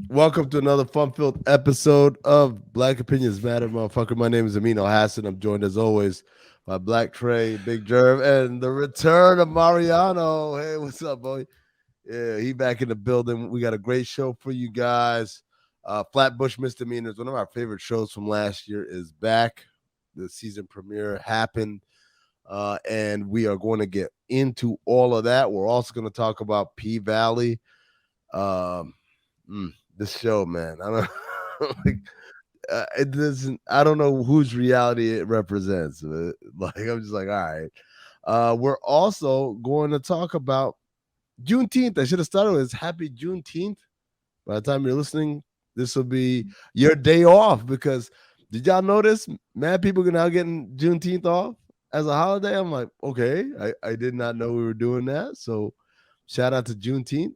Welcome to another fun-filled episode of Black Opinions Matter, motherfucker. My name is Amin Hassan. I'm joined as always by Black Trey, Big Jerv, and the return of Mariano. Hey, what's up, boy? Yeah, he back in the building. We got a great show for you guys. Flatbush Misdemeanors, one of our favorite shows from last year, is back. The season premiere happened, and we are going to get into all of that. We're also going to talk about P-Valley. This show, man. I don't like it doesn't. I don't know whose reality it represents. But, like I'm just like, all right. We're also going to talk about Juneteenth. I should have started with Happy Juneteenth. By the time you're listening, this will be your day off because did y'all notice mad people are now getting Juneteenth off as a holiday? I'm like, okay, I did not know we were doing that. So shout out to Juneteenth.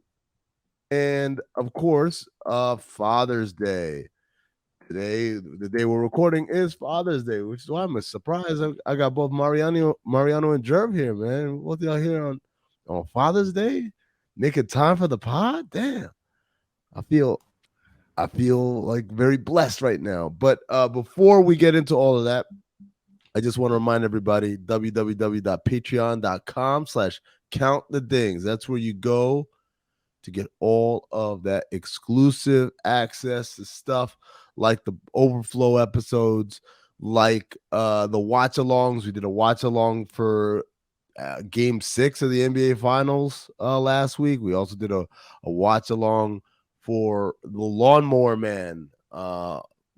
And of course, Father's Day. Today, the day we're recording is Father's Day, which is why I'm surprised. I got both Mariano and Jerv here, man. What y'all here on Father's Day? Making time for the pod? Damn. I feel like very blessed right now. But before we get into all of that, I just want to remind everybody, www.patreon.com/countthedings. That's where you go to get all of that exclusive access to stuff like the overflow episodes, like the watch alongs. We did a watch along for game 6 of the NBA finals last week. We also did a watch along for the Lawnmower Man.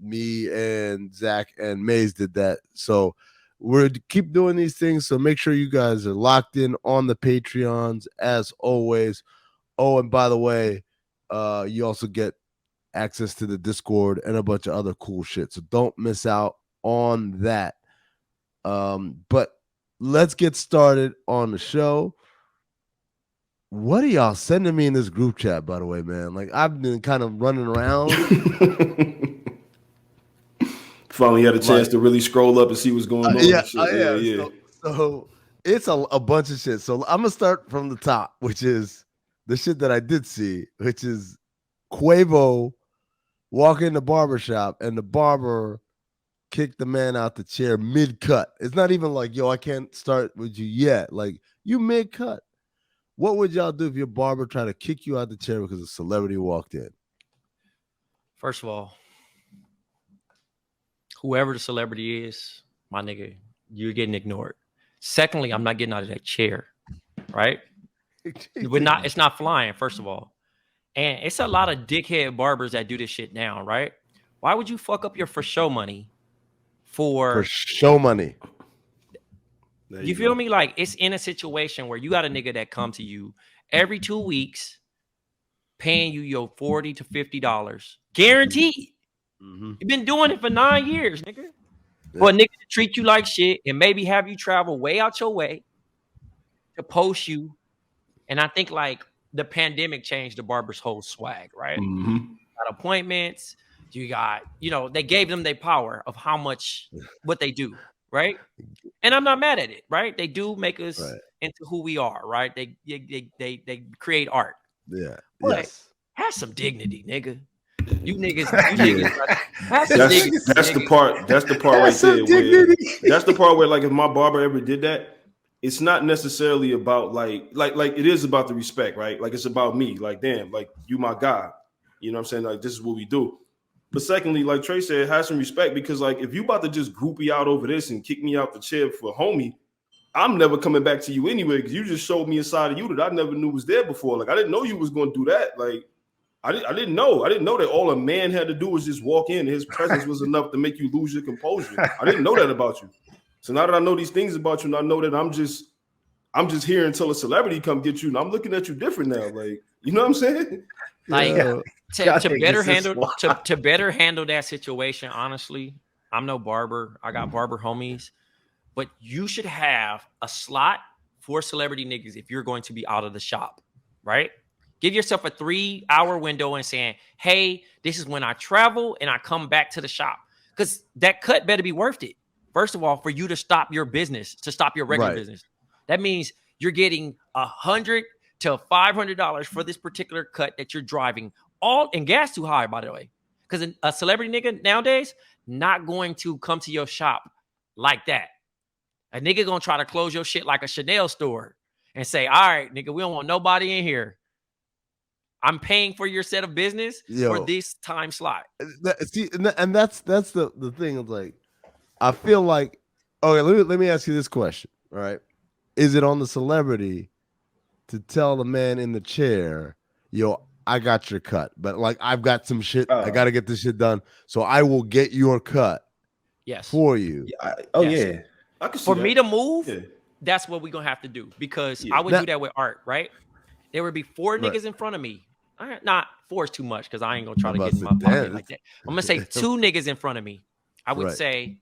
Me and Zach and Maze did that. So we're keep doing these things. So make sure you guys are locked in on the Patreons as always. Oh, and by the way, you also get access to the Discord and a bunch of other cool shit. So don't miss out on that. But let's get started on the show. What are y'all sending me in this group chat, by the way, man? Like, I've been kind of running around. Finally had a chance to really scroll up and see what's going on. Yeah. So it's a bunch of shit. So I'm going to start from the top, which is the shit that I did see, which is Quavo walk in the barbershop and the barber kicked the man out the chair mid-cut. It's not even like, yo, I can't start with you yet. Like, you mid-cut. What would y'all do if your barber tried to kick you out the chair because a celebrity walked in? First of all, whoever the celebrity is, my nigga, you're getting ignored. Secondly, I'm not getting out of that chair, right? It's not flying, first of all. And it's a lot of dickhead barbers that do this shit now, right? Why would you fuck up your for show money for show money? You feel me? Like, it's in a situation where you got a nigga that come to you every 2 weeks paying you your $40 to $50 guaranteed. Mm-hmm. You've been doing it for 9 years, nigga. Yeah. For a nigga to treat you like shit and maybe have you travel way out your way to post you. And I think like the pandemic changed the barber's whole swag, right? Mm-hmm. You got appointments. You got, they gave them their power of how much, what they do, right? And I'm not mad at it, right? They do make us into who we are, right? They create art. Yeah. But have some dignity, nigga. You niggas have some dignity. That's the part right there. That's the part where, like, if my barber ever did that, it's not necessarily about like it is about the respect, right? Like, it's about me. Like, damn, like, you my guy. You know what I'm saying? Like, this is what we do. But secondly, like Trey said, have some respect, because like, if you about to just groupie out over this and kick me out the chair for homie, I'm never coming back to you anyway, because you just showed me a side of you that I never knew was there before. Like, I didn't know you was going to do that. Like, I didn't know that all a man had to do was just walk in and his presence was enough to make you lose your composure. I didn't know that about you. So now that I know these things about you, and I know that I'm just here until a celebrity come get you, and I'm looking at you different now. Like, you know what I'm saying? Like, to better handle that situation, honestly, I'm no barber. I got barber homies, but you should have a slot for celebrity niggas if you're going to be out of the shop, right? Give yourself a 3-hour window and saying, hey, this is when I travel and I come back to the shop. Because that cut better be worth it. First of all, for you to stop your business, to stop your regular business. That means you're getting $100 to $500 for this particular cut that you're driving And gas too high, by the way. Because a celebrity nigga nowadays not going to come to your shop like that. A nigga gonna try to close your shit like a Chanel store and say, all right, nigga, we don't want nobody in here. I'm paying for your set of business for this time slot. And that's the thing. Of like, I feel like, okay, let me ask you this question. All right. Is it on the celebrity to tell the man in the chair, yo, I got your cut, but like I've got some shit, I got to get this shit done, so I will get your cut for you. Yeah. I can see for me to move, that's what we're going to have to do, because I would do that with art, right? There would be 4 niggas in front of me. Not 4 is too much, because I ain't going to try to get in my pocket like that. I'm going to say 2 niggas in front of me. I would say,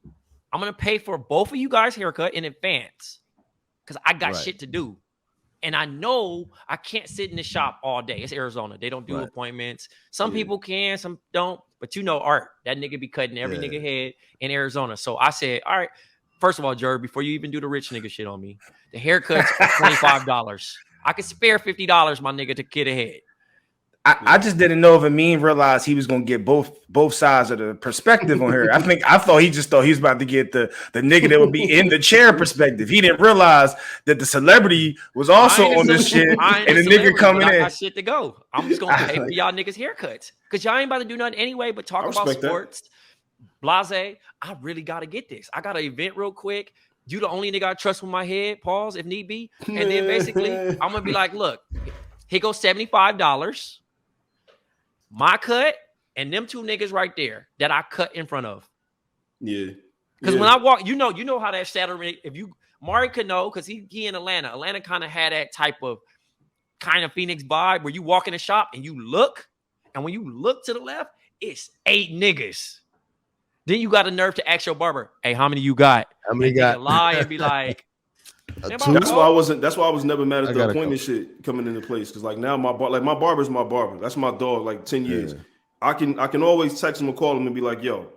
I'm going to pay for both of you guys' haircut in advance, because I got shit to do. And I know I can't sit in the shop all day. It's Arizona. They don't do appointments. Some people can, some don't. But you know Art. That nigga be cutting every nigga head in Arizona. So I said, all right, first of all, Jerv, before you even do the rich nigga shit on me, the haircut's $25. I could spare $50, my nigga, to get ahead. I just didn't know if Amin realized he was gonna get both sides of the perspective on her. I thought he was about to get the nigga that would be in the chair perspective. He didn't realize that the celebrity was also on this shit, and the nigga coming in. I got shit to go. I'm just gonna pay for y'all niggas haircuts, because y'all ain't about to do nothing anyway but talk about sports. Blase, I really gotta get this. I got an event real quick. You the only nigga I trust with my head, pause if need be. And then basically I'm gonna be like, look, here goes $75. My cut and them 2 niggas right there that I cut in front of. Yeah. Because when I walk, you know how that Saturday, if you, Mari could know, because he in Atlanta. Atlanta kind of had that type of kind of Phoenix vibe where you walk in the shop and you look, and when you look to the left, it's 8 niggas. Then you got a nerve to ask your barber, hey, how many you got? How many got? Lie and be like, that's why I was never mad at the appointment shit coming into place, because like now my barber's my barber. That's my dog. Like 10 years, I can always text him or call him and be like, yo,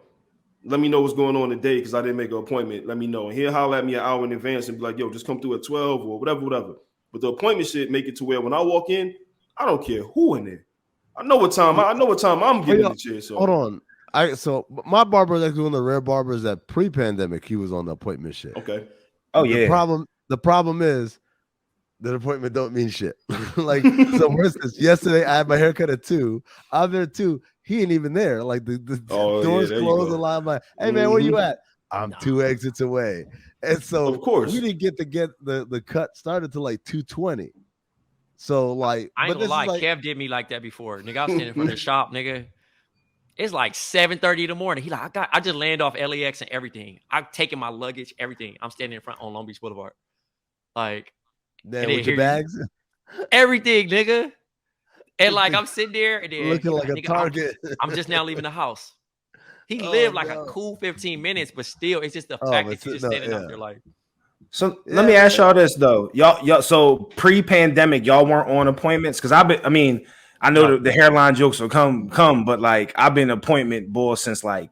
let me know what's going on today, because I didn't make an appointment. Let me know, and he'll holler at me an hour in advance and be like, yo, just come through at 12 or whatever. But the appointment shit make it to where when I walk in, I don't care who in there. I know what time I'm getting in the chair. So hold on. So my barber is actually one of the rare barbers that pre-pandemic he was on the appointment shit. Okay. Oh yeah. The problem is that appointment don't mean shit. Like, so for instance, yesterday I had my haircut at 2. I'm there at 2. He ain't even there. Like the doors closed a lot. I'm like, hey man, where you at? I'm 2 exits away. And so of course we didn't get the cut started to like 2:20. So like, I ain't gonna lie, Kev did me like that before. Nigga, I was standing in front of the shop, nigga. It's like 7:30 in the morning. He like, I just landed off LAX and everything. I'm taking my luggage, everything. I'm standing in front on Long Beach Boulevard. Like, then with your bags? Everything, nigga. And like, I'm sitting there and then looking like a Target. I'm just now leaving the house. He lived like a cool 15 minutes, but still, it's just the fact that you just standing out there like. So let me ask y'all this though, y'all. So pre-pandemic, y'all weren't on appointments, because I know the hairline jokes will come, but like I've been an appointment boy since like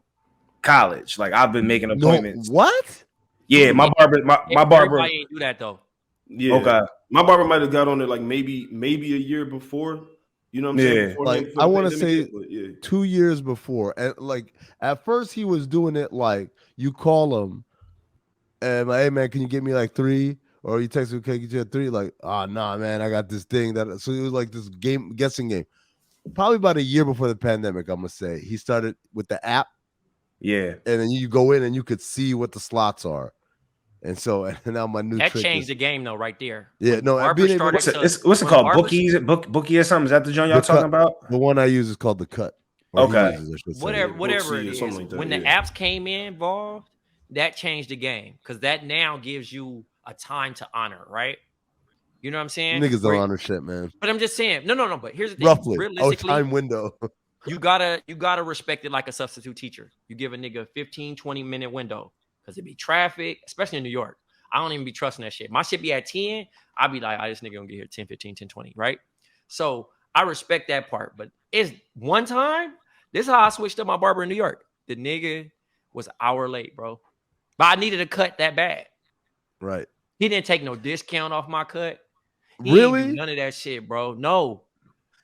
college. Like I've been making appointments. What? Yeah, my barber. Everybody ain't do that though. Yeah. Okay. My barber might have got on it like maybe a year before. You know what I'm saying? Before like I want to say 2 years before, and like at first he was doing it like you call him and like, hey man, can you get me like 3? Or you text me, okay, get you at 3? Like, oh nah, man, I got this thing that. So it was like this guessing game. Probably about a year before the pandemic, I'm gonna say he started with the app. Yeah, and then you go in and you could see what the slots are. And so, and now my new that changed the game though, right there. Yeah, no, what's it called? Bookies, Bookie or something? Is that the joint y'all talking about? The one I use is called the Cut. Okay, whatever it is. Like that, when the apps came involved, that changed the game, because that now gives you a time to honor, right? You know what I'm saying? Niggas don't honor shit, man. But I'm just saying, no. But here's the thing: roughly, realistically, time window. you gotta respect it like a substitute teacher. You give a nigga a 15-20 minute window, because it be traffic, especially in New York. I don't even be trusting that shit. My shit be at 10. I be like, this nigga gonna get here 10, 15, 10, 20, right? So I respect that part. But it's one time, this is how I switched up my barber in New York. The nigga was an hour late, bro. But I needed a cut that bad. Right. He didn't take no discount off my cut. He really? didn't do none of that shit, bro. No.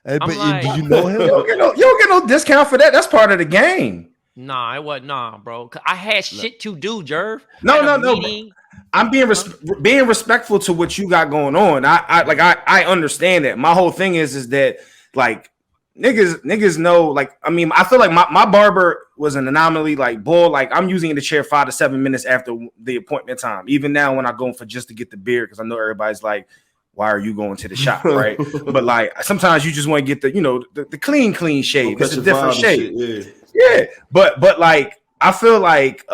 Hey, but like, did you know him? You don't get no discount for that. That's part of the game. Nah, it wasn't. Nah, bro. I had shit to do, Jerv. No. I'm being respectful to what you got going on. I understand that. My whole thing is that like niggas know. Like, I mean, I feel like my barber was an anomaly. Like, bull. Like, I'm using the chair 5 to 7 minutes after the appointment time. Even now, when I go for just to get the beer, because I know everybody's like, why are you going to the shop, right? But like sometimes you just want to get the clean shave. It's a different shave. Yeah. But like I feel like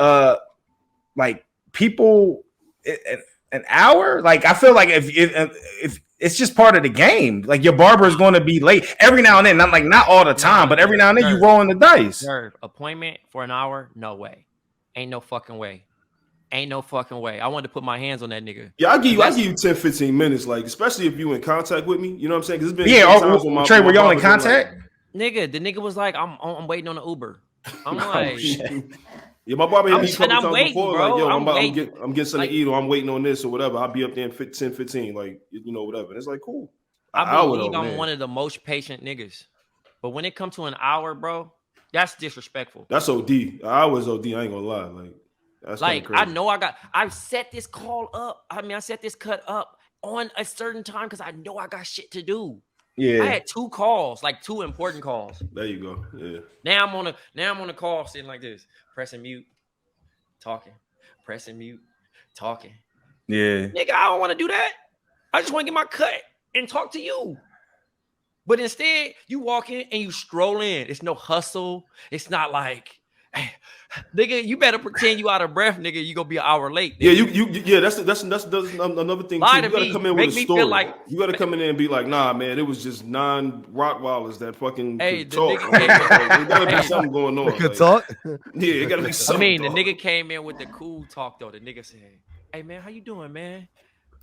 people an hour, like I feel like if it's just part of the game. Like your barber is going to be late every now and then. Not all the time, but every now and then you rolling the dice. Appointment for an hour? No way. Ain't no fucking way. Ain't no fucking way. I wanted to put my hands on that nigga. Yeah, I give you 10, 15 minutes, like, especially if you in contact with me. You know what I'm saying? Because it's been Trey, were y'all in contact? Like, nigga, the nigga was like, I'm waiting on the Uber. I'm like, yeah, my barber hit me a couple times waiting, before, bro. like, yo, I'm getting something to eat, or I'm waiting on this or whatever. I'll be up there in 10, 15, like, you know, whatever. And it's like, cool. I believe I'm one of the most patient niggas. But when it comes to an hour, bro, that's disrespectful. That's OD. I was OD. I ain't gonna lie. Like, that's like I know I set this call up. I mean, I set this cut up on a certain time because I know I got shit to do. Yeah, I had 2 calls, like 2 important calls. There you go. Yeah. Now I'm on a call sitting like this, pressing mute, talking, pressing mute, talking. Yeah, nigga, I don't want to do that. I just want to get my cut and talk to you. But instead, you walk in and you stroll in. It's no hustle. It's not like, hey, nigga, you better pretend you out of breath, nigga. You gonna be an hour late. Nigga. Yeah, that's another thing. Lie too. to you gotta come in with a story. You gotta come in there and be like, nah, man, it was just 9 Rottweilers that fucking could talk. There gotta be something going on. Could talk? Yeah, it gotta be something. I mean, the nigga came in with the cool talk though. The nigga said, "Hey man, how you doing, man?"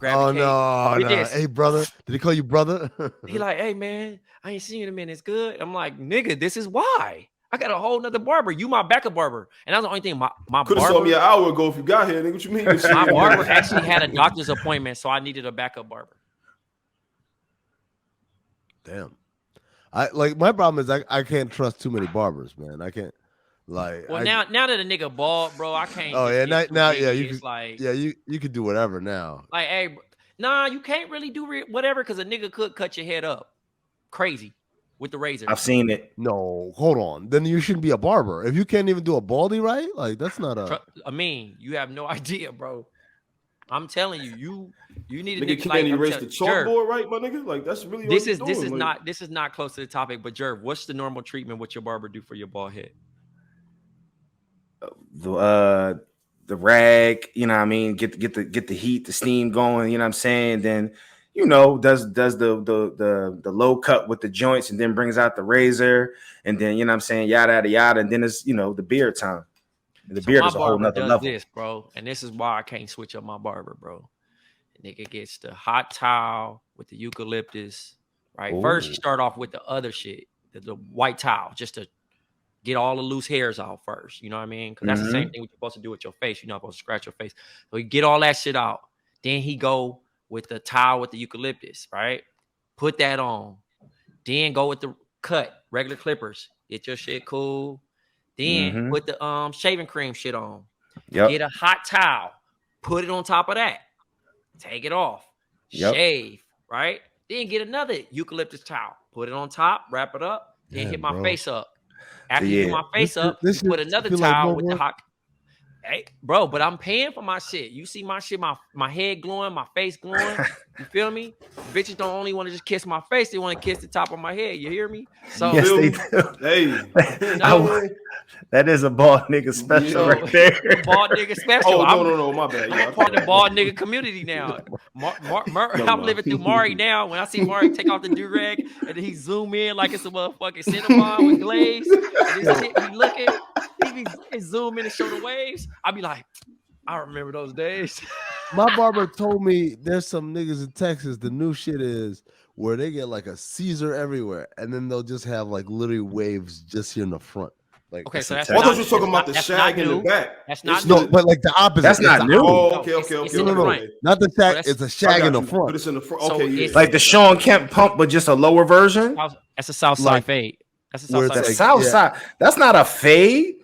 Oh no. Hey brother, did he call you brother? He like, hey man, I ain't seen you in a minute. It's good. I'm like, nigga, this is why I got a whole nother barber. You my backup barber, and that's the only thing. My could have told me an hour ago if you got here. Nigga, what you mean? My barber actually had a doctor's appointment, so I needed a backup barber. Damn, my problem is I can't trust too many barbers, man. I can't. Like, well, now that a nigga bald, bro, I can't. Oh yeah, now yeah, you could, like, you could do whatever now. Like, hey, nah, you can't really do whatever because a nigga could cut your head up, crazy, with the razor. I've seen it. No, hold on. Then you shouldn't be a barber if you can't even do a baldy right. Like that's not a. I mean, you have no idea, bro. I'm telling you, you need a nigga can't like, erase the chalkboard, right, my nigga? Like that's really this is not close to the topic. But Jerv, what's the normal treatment? What your barber do for your bald head? The rag, you know what I mean, get the heat, the steam going, you know what I'm saying, then you know does the low cut with the joints and then brings out the razor and then you know what I'm saying, yada yada, and then it's, you know, the beard time. The beard is a whole nother level. This, bro, and this is why I can't switch up my barber, bro. The nigga gets the hot towel with the eucalyptus, right? Ooh. First you start off with the other shit, the white towel, just to get all the loose hairs out first. You know what I mean? Because that's the same thing you're supposed to do with your face. You're not supposed to scratch your face. So you get all that shit out. Then he go with the towel with the eucalyptus, right? Put that on. Then go with the cut, regular clippers. Get your shit cool. Then put the shaving cream shit on. Yep. Get a hot towel. Put it on top of that. Take it off. Yep. Shave, right? Then get another eucalyptus towel. Put it on top. Wrap it up. Then hit my face up. After you get my face up, you put another towel with the hot. Hey, bro, but I'm paying for my shit. You see my shit, my head glowing, my face glowing. You feel me? Bitches don't only want to just kiss my face; they want to kiss the top of my head. You hear me? So yes, they do. Hey, you know, that is a bald nigga special right there. Bald nigga special. Oh no, my bad. I'm a part of the bald nigga community now. I'm living through Mari now. When I see Mari take off the do-rag and then he zoom in like it's a motherfucking Cinnabon with glaze, and this shit be looking. He zoom in and show the waves. I'll be like, I remember those days. My barber told me there's some niggas in Texas. The new shit is where they get like a Caesar everywhere, and then they'll just have like literally waves just here in the front. Like, okay, so that's I thought you were talking about the shag in the back. That's not no, but like the opposite. That's not new. Oh, okay. Not the shag. It's a shag in the front. But it's in the front. So Okay, yeah. Like the Sean Kemp pump, but just a lower version. That's a South Side fade. That's a South Side. That's South Side. That's not a fade.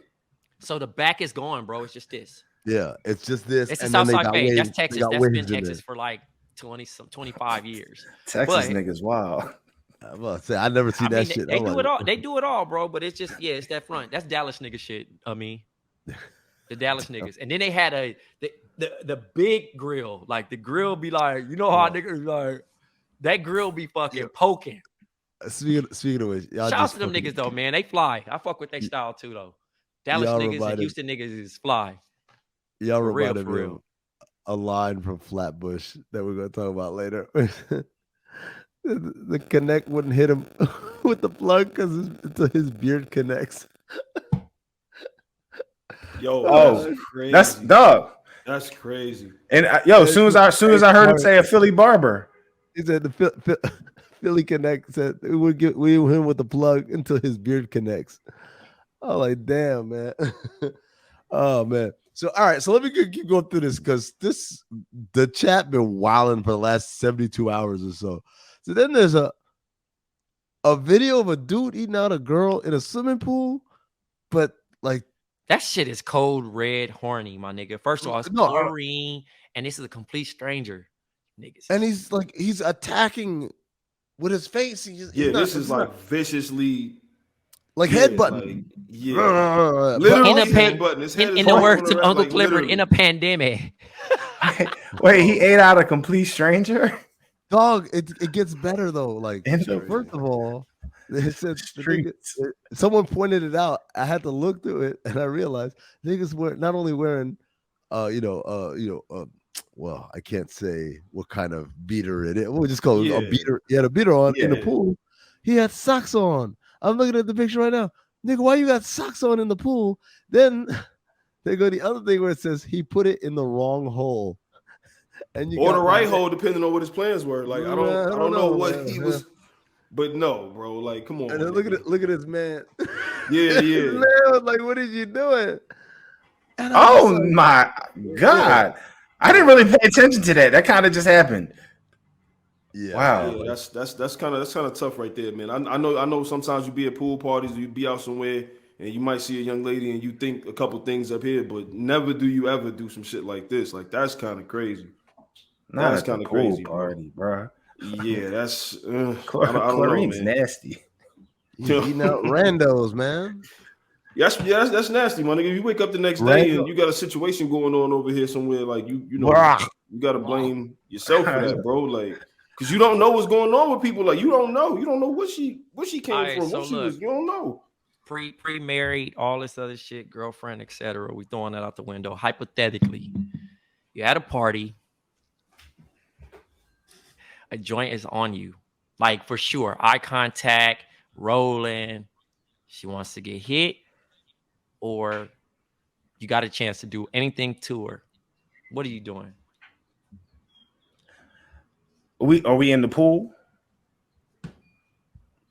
So the back is gone, bro. It's just this. Yeah, it's just this. It's a South Side fade. That's Texas. That's been Texas for like 25 years. Texas niggas wild. I'm about to say I never see that shit. They do it all. They do it all, bro. But it's just it's that front. That's Dallas nigga shit. I mean, the Dallas niggas. And then they had the big grill. Like the grill be like, you know how niggas like that grill be fucking poking. Speaking of which, shout out to them niggas though, man. They fly. I fuck with their style too though. Dallas niggas and Houston niggas is fly. Y'all reminded me of a line from Flatbush that we're gonna talk about later. The connect wouldn't hit him with the plug because his beard connects. Yo, crazy. That's dog. That's crazy. And as soon as I heard him say a Philly barber, he said the Philly connect said we would hit him with the plug until his beard connects. Oh, like damn, man. Oh man. So all right, so let me keep going through this because the chat been wilding for the last 72 hours or so. So then there's a video of a dude eating out a girl in a swimming pool, but like that shit is cold red horny, my nigga. First of all, it's chlorine, and this is a complete stranger, niggas. And he's attacking with his face. This is like viciously. Like headbutting. Literally in the words of Uncle Clifford, in a pandemic. Wait, he ate out a complete stranger? Dog, it gets better though. Like, first of all, it said someone pointed it out. I had to look through it, and I realized niggas were not only wearing, well, I can't say what kind of beater it is. We'll just call it a beater. He had a beater on in the pool. He had socks on. I'm looking at the picture right now. Nigga, why you got socks on in the pool? Then they go the other thing where it says he put it in the wrong hole. Or the right hole, depending on what his plans were. Like I don't know what he was, but no, bro. Like, come on. And then look at this man. Yeah. Man was like, what is you doing? Oh my God. I didn't really pay attention to that. That kind of just happened. Yeah. Wow. Yeah, that's kind of tough right there, man. I know sometimes you be at pool parties, you be out somewhere, and you might see a young lady and you think a couple things up here, but never do you ever do some shit like this. Like that's kind of crazy. That's kind of crazy party, bro. Yeah, that's chlorine's nasty. Eating out randos, man. That's nasty, my nigga. You wake up the next day and you got a situation going on over here somewhere, like you got to blame yourself for that, bro. Like, because you don't know what's going on with people. Like, you don't know what she came from, what she was. You don't know. Pre-married, all this other shit, girlfriend, etc. We throwing that out the window. Hypothetically, you at a party. A joint is on you, like for sure. Eye contact, rolling. She wants to get hit, or you got a chance to do anything to her. What are you doing? Are we in the pool?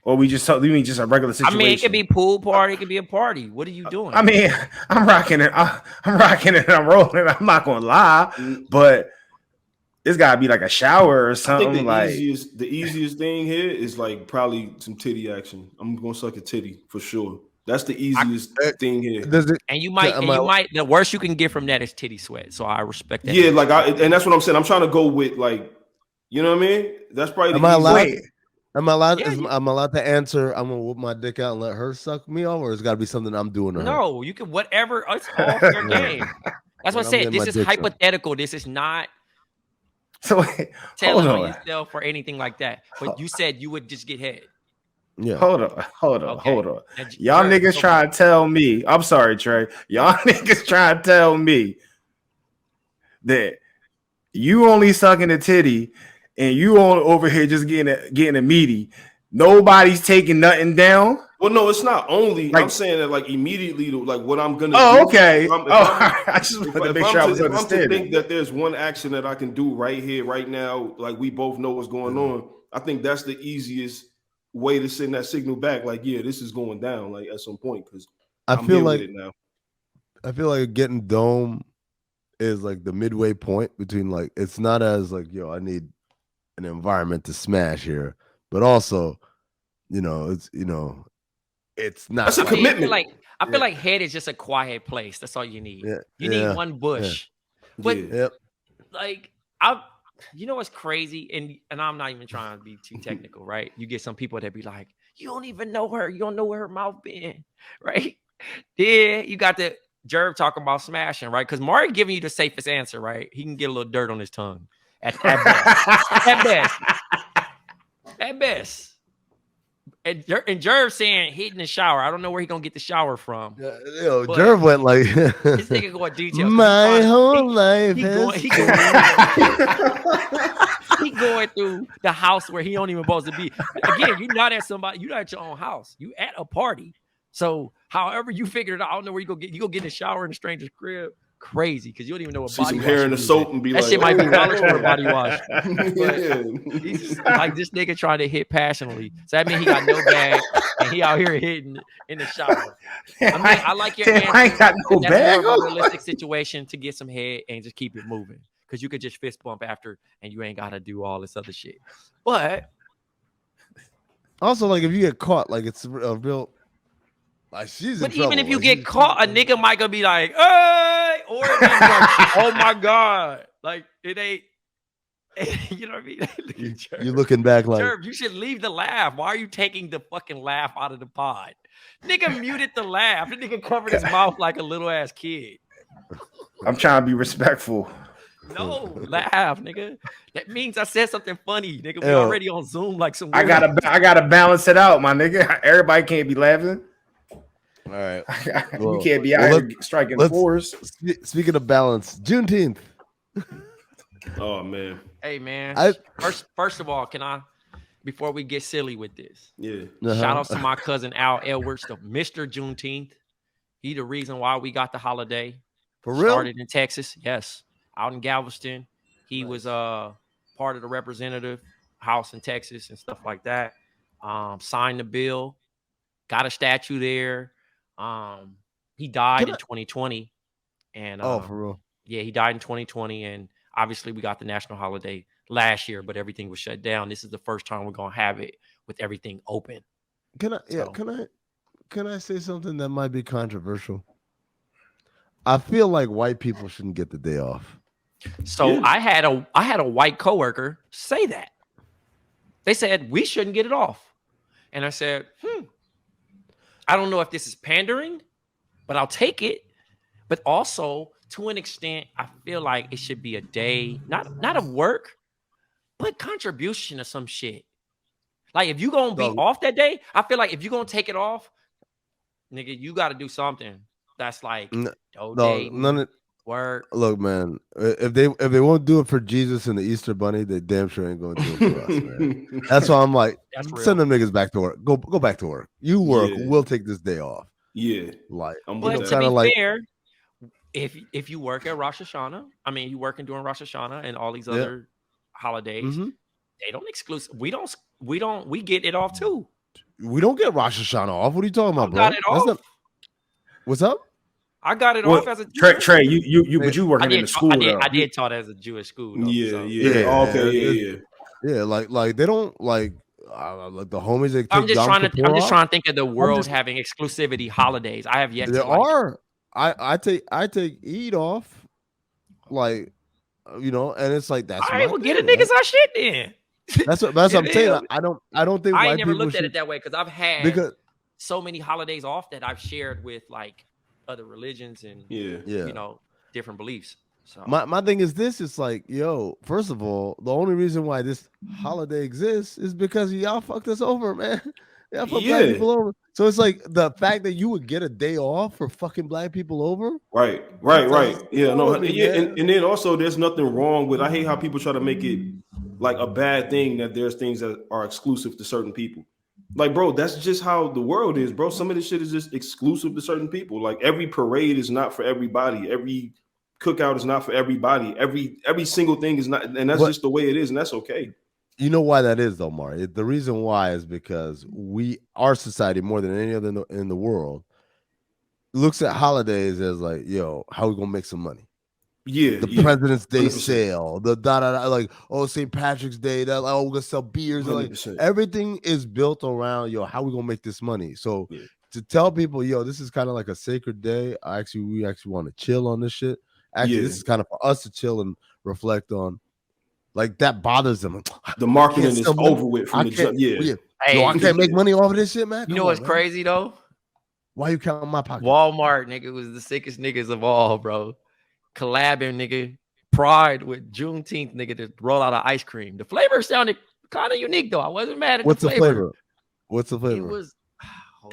Or we just you mean just a regular situation? I mean, it could be pool party, it could be a party. What are you doing? I mean, I'm rocking it. I'm rocking it. I'm rolling. I'm not gonna lie, but it's gotta be like a shower or something. The easiest thing here is like probably some titty action. I'm gonna suck a titty for sure. That's the easiest thing here. And you might the worst you can get from that is titty sweat. So I respect that. Yeah, and that's what I'm saying. I'm trying to go with like, you know what I mean? That's probably Am I allowed to answer? I'm gonna whip my dick out and let her suck me off, or it's got to be something I'm doing to her? No, you can whatever. It's all fair game. That's what I said. This is hypothetical. This is not. So telling on yourself or anything like that. But you said you would just get head. Yeah. Hold on. Y'all niggas trying to tell me. I'm sorry, Trey. Y'all niggas trying to tell me that you only sucking a titty and you over here just getting a meaty. Nobody's taking nothing down. Well, no, it's not only. Like, I'm saying that like immediately, like what I'm gonna. Oh, do. Okay. I just wanted to make sure I was understanding. If I'm to think that there's one action that I can do right here, right now, like we both know what's going on. I think that's the easiest way to send that signal back. Like, yeah, this is going down. Like at some point, because I'm feel here like with it now. I feel like getting dome is like the midway point between like it's not as like yo, I need an environment to smash here, but also, it's not. That's a like, commitment. I feel like head is just a quiet place. That's all you need. Yeah, You need one bush. But like you know what's crazy? And I'm not even trying to be too technical, right? You get some people that be like, you don't even know her. You don't know where her mouth been, right? Yeah, you got the Jerv talking about smashing, right? Because Mari giving you the safest answer, right? He can get a little dirt on his tongue at best. At best. And Jerv saying hit in the shower. I don't know where he gonna get the shower from. Jerv went like this nigga going details. My whole life he going through the house where he don't even supposed to be. Again, you're not at your own house. You at a party. So however you figure it out, I don't know where you go get in the shower in a stranger's crib. Crazy, because you don't even know what see body some wash hair in the soap and be that like, shit might be $1 for a body wash. Yeah. He's like this nigga trying to hit passionately. So that means he got no bag and he out here hitting in the shower. I like your answer. I ain't got no bag. More of a realistic situation to get some head and just keep it moving. Because you could just fist bump after and you ain't got to do all this other shit. But also, like, if you get caught, like, it's a real. Like, she's but in trouble. even if you get caught, a nigga might gonna be like, hey, or it be like, oh my God. Like, it ain't, you know what I mean? You're looking back like, Jerv, you should leave the laugh. Why are you taking the fucking laugh out of the pod? Nigga muted the laugh. The nigga covered his mouth like a little ass kid. I'm trying to be respectful. No, laugh, nigga. That means I said something funny, nigga. We already on Zoom like some. I gotta balance it out, my nigga. Everybody can't be laughing. All right, you can't be out here striking fours. Speaking of balance, Juneteenth. Oh man. Hey man. First of all, can I, before we get silly with this? Yeah. Shout out to my cousin Al Edwards, the Mr. Juneteenth. He the reason why we got the holiday. For real? Started in Texas, yes. Out in Galveston. He was part of the representative house in Texas and stuff like that. Signed the bill, got a statue there. He died in 2020. And for real? Yeah, he died in 2020. And obviously we got the national holiday last year, but everything was shut down. This is the first time we're gonna have it with everything open. Can I say something that might be controversial? I feel like white people shouldn't get the day off. So yeah. I had a white coworker say that. They said we shouldn't get it off. And I said, I don't know if this is pandering, but I'll take it. But also, to an extent, I feel like it should be a day, not of work, but contribution to some shit. Like if you're gonna be off that day, I feel like if you're gonna take it off, nigga, you gotta do something that's like work. Look, man, if they won't do it for Jesus and the Easter Bunny, they damn sure ain't gonna do it for us, man. That's why I'm like, send them niggas back to work. Go back to work. You work. Yeah. We'll take this day off. Yeah, like, but to be fair, if you work at Rosh Hashanah, I mean, you working during Rosh Hashanah and all these other holidays, they don't exclusive. We get it off too. We don't get Rosh Hashanah off. What are you talking about, bro? Got it off. What's up? I got it off as a Trey. But you working in the school? I did taught as a Jewish school. Though, Yeah. Like they don't like the homies. That I'm just trying to think of the world having exclusivity holidays. I have yet. There are. I take Eid off, like and it's like that's. All right, well, get a niggas our shit then. That's what I'm saying. I don't think I never looked at it that way because I've had so many holidays off that I've shared with like other religions and different beliefs. So my thing is this: it's like, first of all, the only reason why this holiday exists is because y'all fucked us over, man. Y'all fucked black people over. So it's like the fact that you would get a day off for fucking black people over. Right. Yeah, no, and then also there's nothing wrong with. I hate how people try to make it like a bad thing that there's things that are exclusive to certain people. Like, bro, that's just how the world is, bro. Some of this shit is just exclusive to certain people. Like every parade is not for everybody. Every cookout is not for everybody. Every single thing is not, and that's just the way it is, and that's okay. You know why that is, though, Mari? The reason why is because our society, more than any other in the world, looks at holidays as like, yo, how we gonna make some money? Yeah, the President's Day 100%. sale, the like, oh, St. Patrick's Day, that like, oh, we're gonna sell beers. Like, everything is built around, yo, how we gonna make this money? So to tell people, yo, this is kind of like a sacred day. We actually want to chill on this shit. Actually, this is kind of for us to chill and reflect on. Like, that bothers them. The marketing is over with from the jump. Yeah. Hey, yo, I can't make money off of this shit, man. You know what's crazy though? Why you counting my pocket? Walmart, nigga, was the sickest niggas of all, bro. Collabing, nigga. Pride with Juneteenth, nigga, to roll out of ice cream. The flavor sounded kind of unique though. I wasn't mad at What's the flavor. What's the flavor? It was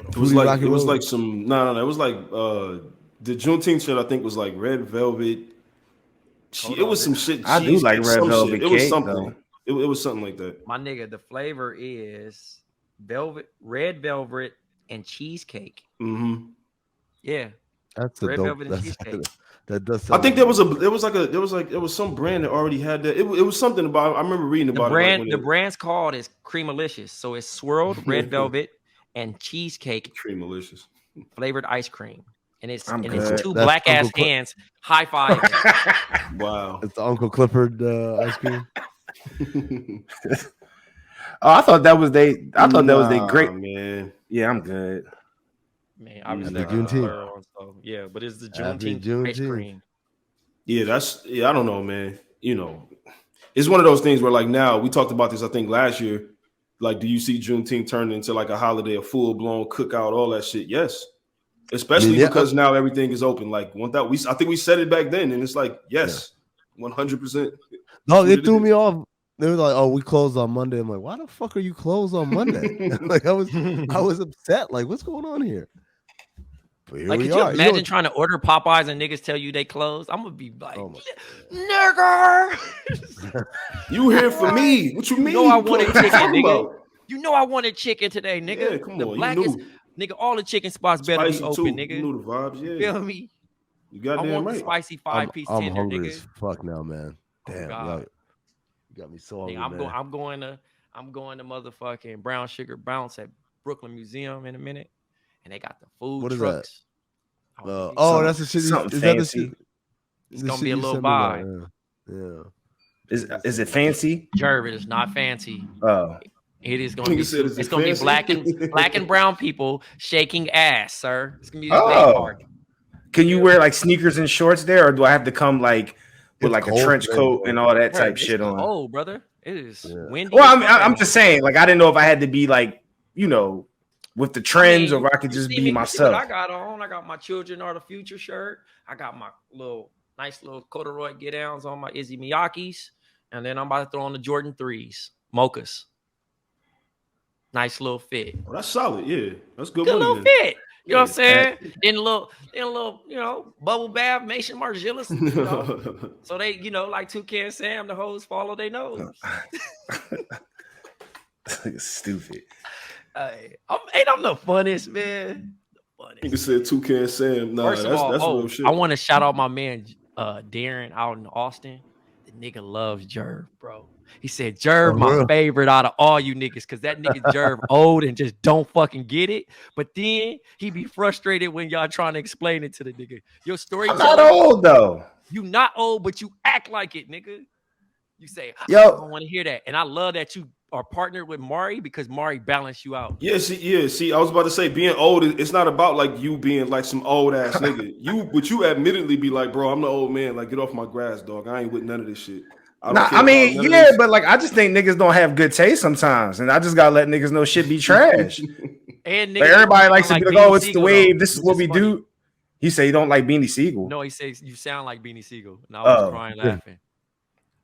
it was like some it was like the Juneteenth shit. I think was like red velvet. It was some shit. I do like red velvet. It was something. It was something like that. My nigga, the flavor is red velvet and cheesecake. Mm-hmm. Yeah, that's red velvet and cheesecake. That does. I think there was some brand that already had that. It was something about. I remember reading about it. The brand's called is Creamalicious. So it's swirled red velvet and cheesecake. Creamalicious flavored ice cream, and it's two black ass hands high five. Wow, it's the Uncle Clifford ice cream. I thought that was they great man. Yeah, I'm good. Man, I was Juneteenth. Yeah, but it's the Juneteenth ice cream. Yeah, I don't know, man. You know, it's one of those things where like now we talked about this, I think last year. Like, do you see Juneteenth turn into like a holiday, a full blown cookout, all that shit? Yes, especially because now everything is open. Like, I think we said it back then, and it's like, yes, 100%. No, it threw me off. They were like, "Oh, we closed on Monday." I'm like, "Why the fuck are you closed on Monday?" Like, I was upset. Like, what's going on here? Like, could you imagine trying to order Popeyes and niggas tell you they closed? I'm gonna be like, nigger. You here for me? What you mean? You know I wanted chicken, nigga. You know I wanted chicken today, nigga. Yeah, come the on, blackest, nigga. All the chicken spots better spicy be open, too. nigga. You know the vibes, yeah. Feel me? You got I want right. the spicy 5-piece I'm tender, hungry nigga. as fuck now, man. Damn, you got me so hungry. Nigga, I'm going to motherfucking Brown Sugar Bounce at Brooklyn Museum in a minute, and they got the food trucks. That? That's the shit. Something fancy. It's gonna be a little vibe. Yeah. Is it fancy? Jerv, it is not fancy. Oh. It is gonna be. It's gonna be black and brown people shaking ass, sir. It's gonna be a big party. Can you wear like sneakers and shorts there, or do I have to come like with like a trench coat and all that type shit on? Oh, brother, it is windy. Well, I'm just saying, like, I didn't know if I had to be like, you know, with the trends, or if I could just be myself. I got on. I got my Children Are the Future shirt. I got my nice little corduroy get downs on my Izzy Miyakis, and then I'm about to throw on the Jordan 3s, mochas. Nice little fit. Oh, that's solid. Yeah, that's good. Good little fit. You know what I'm saying? In a little, you know, bubble bath, Mason Margilis, you know. So they, you know, like Toucan Sam, the hoes follow their nose. Stupid. I'm the funniest, man. You said Toucan Sam. Nah, First of all, that's real shit. I want to shout out my man Darren out in Austin. The nigga loves Jerv, bro. He said Jerv my favorite out of all you niggas, because that nigga Jerv old and just don't fucking get it. But then he be frustrated when y'all trying to explain it to the nigga. Your story. I'm not old though. You not old, but you act like it, nigga. You say, yo, I don't want to hear that. And I love that you are partnered with Mari, because Mari balanced you out. Yeah, see, I was about to say, being old, it's not about like you being like some old ass nigga. But you admittedly be like, bro, I'm the old man. Like, get off my grass, dog. I ain't with none of this shit. I mean, but like, I just think niggas don't have good taste sometimes, and I just gotta let niggas know shit be trash. And like, everybody likes to be like, oh, it's the wave. This is what we do. He said you don't like Beanie Siegel. No, he says you sound like Beanie Siegel, and I was crying laughing.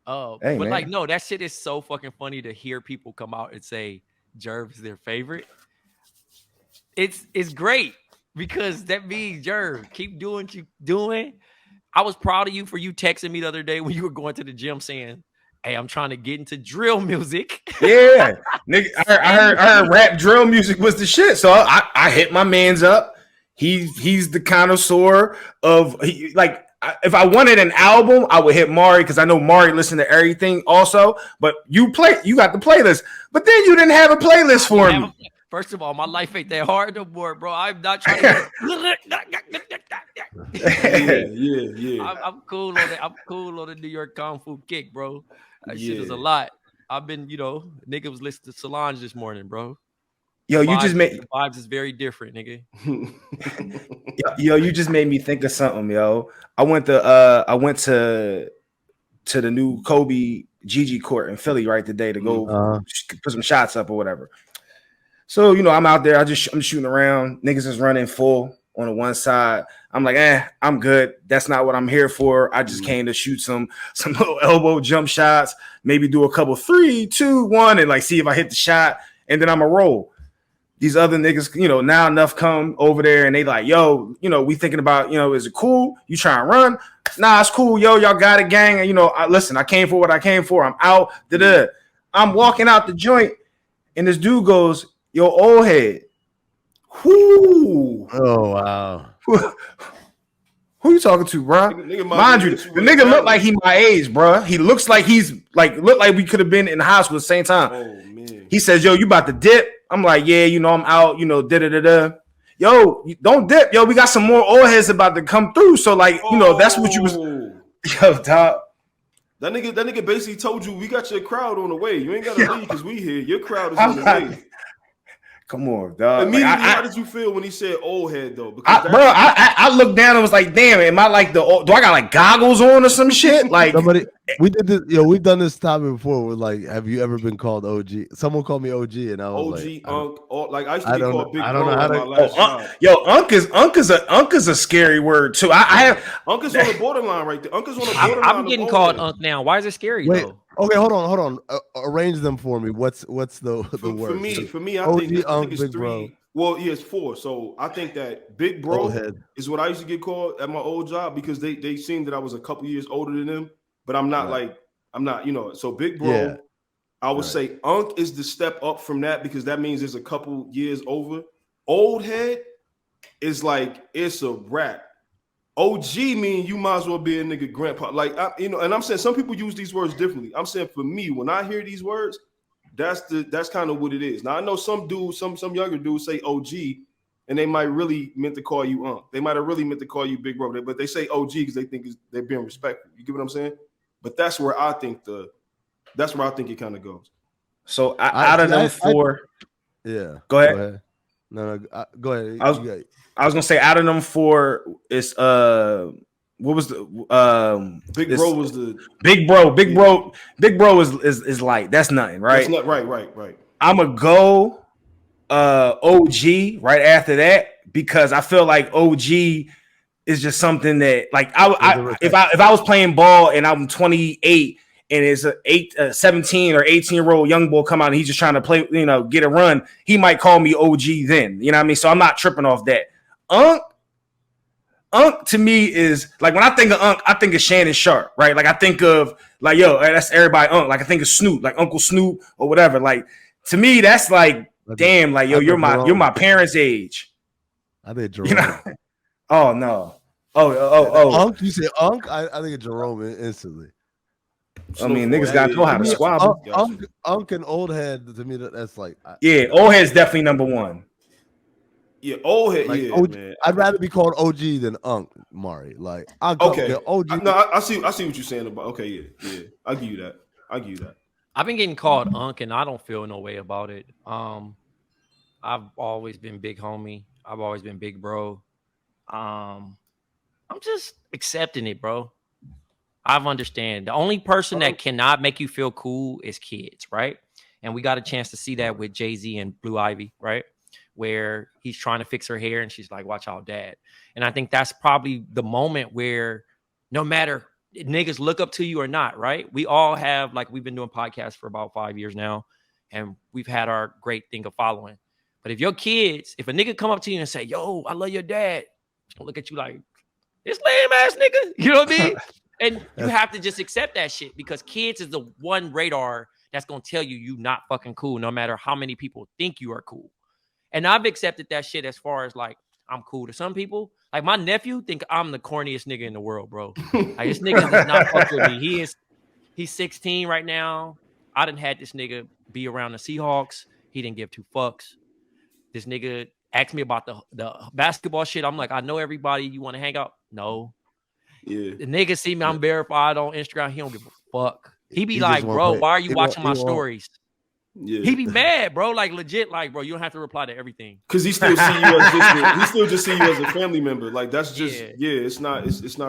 Oh, hey, but man, like, no, that shit is so fucking funny to hear people come out and say Jerv is their favorite. It's great, because that means Jerv, keep doing what you doing. I was proud of you for you texting me the other day when you were going to the gym saying, hey, I'm trying to get into drill music. Yeah, nigga, I heard rap drill music was the shit. So I hit my man's up. He's the connoisseur of like. If I wanted an album, I would hit Mari, because I know Mari listened to everything also. But you got the playlist, but then you didn't have a playlist for me. First of all, my life ain't that hard no more, bro. I'm not trying to. Yeah. I'm cool on that. I'm cool on the New York Kung Fu kick, bro. That shit is a lot. I've been, nigga was listening to Solange this morning, bro. Yo, the vibes is very different, nigga. Yo, you just made me think of something, yo. I went to the new Kobe Gigi court in Philly right today to go put some shots up or whatever. So, I'm out there. I'm shooting around. Niggas is running full on the one side. I'm like, I'm good. That's not what I'm here for. I just came to shoot some little elbow jump shots, maybe do a couple 3, 2, 1, and like see if I hit the shot, and then I'm a roll. These other niggas, now enough come over there and they like, yo, we thinking about, is it cool? You trying to run? Nah, it's cool, yo. Y'all got it, gang. And listen, I came for what I came for. I'm out. I'm walking out the joint, and this dude goes, yo, old head. Whoo. Oh wow. Who you talking to, bro? Mind you, the nigga look like he my age, bro. He looks like look like we could have been in the hospital at the same time. Oh man. He says, yo, you about to dip? I'm like, yeah, I'm out, da-da-da-da. Yo, don't dip. Yo, we got some more old heads about to come through. So, like, that's what you was. Yo, dog. That nigga basically told you we got your crowd on the way. You ain't got to leave because we here. Your crowd is on the way. Come on, dog. Immediately, how did you feel when he said old head though? Because I looked down and was like, damn, am I like do I got like goggles on or some shit? Like we did this, we've done this topic before. With like, have you ever been called OG? Someone called me OG, and I was OG, like, Unc, like I used to be called Big Bro. I don't know how to. My last job. Unc is a scary word too. Unc is on the borderline right there. Unc is on the borderline. I'm getting called Unc now. Why is it scary though? Okay, hold on. Arrange them for me. What's the word? For me, I OG, think it's Big 3. Bro. Well, yeah, it's 4. So I think that Big Bro is what I used to get called at my old job because they seen that I was a couple years older than them, but I'm not So Big Bro, I would say Unc is the step up from that because that means it's a couple years over. Old head is like it's a wrap. OG mean you might as well be a nigga grandpa. Like and I'm saying some people use these words differently. I'm saying for me, when I hear these words, that's kind of what it is. Now I know some dudes, some younger dudes say OG, and they might really meant to call you Unc. They might have really meant to call you Big Bro, but they say OG because they think they're being respectful. You get what I'm saying? But that's where I think it kind of goes. So out of them 4, Go ahead. No, go ahead. I was gonna say out of them 4, it's what was the Big Bro was the Big Bro is light. That's nothing, right? That's not right. I'm gonna go OG right after that because I feel like OG is just something that like if I was playing ball and I'm 28 and it's a 17 or 18-year-old young boy come out and he's just trying to play, get a run, he might call me OG then. You know what I mean? So I'm not tripping off that. Unc to me is like when I think of Unc, I think of Shannon Sharp, right? Like I think of like, yo, that's everybody Unc. Like I think of Snoop, like Uncle Snoop or whatever. Like to me, that's like, damn, like yo, you're my parents' age. I think Jerome. Oh no. Oh. Unc, you say Unc? I think of Jerome instantly. I mean, niggas got to know how to squabble. Unc and old head to me, that's like old head's definitely number 1. Yeah, old head. Like yeah, OG, man. I'd rather be called OG than Unc Mari. Like, okay, OG. No, I see what you're saying about. Okay, yeah, I give you that. I've been getting called Unc, and I don't feel no way about it. I've always been big homie. I've always been big bro. I'm just accepting it, bro. I've understand. The only person that cannot make you feel cool is kids, right? And we got a chance to see that with Jay-Z and Blue Ivy, right? Where he's trying to fix her hair and she's like, watch out, dad. And I think that's probably the moment where no matter niggas look up to you or not, right? We all have, like, we've been doing podcasts for about 5 years now, and we've had our great thing of following. But if your kids, if a nigga come up to you and say, yo, I love your dad, gonna look at you like, this lame ass nigga, you know what I mean? And you have to just accept that shit because kids is the one radar that's gonna tell you not fucking cool, no matter how many people think you are cool. And I've accepted that shit as far as like, I'm cool to some people. Like my nephew think I'm the corniest nigga in the world, bro. Like this nigga does not fuck with me. He's 16 right now. I done had this nigga be around the Seahawks. He didn't give 2 fucks. This nigga asked me about the basketball shit. I'm like, I know everybody. You want to hang out? No. Yeah. The nigga see me, I'm verified on Instagram. He don't give a fuck. He be He like, just won't bro, pay. why are you He watching won't- my he won't. stories? Yeah. He be mad, bro. Like legit, like, bro, you don't have to reply to everything. Because he still see you as he still just see you as a family member. Like that's just it's not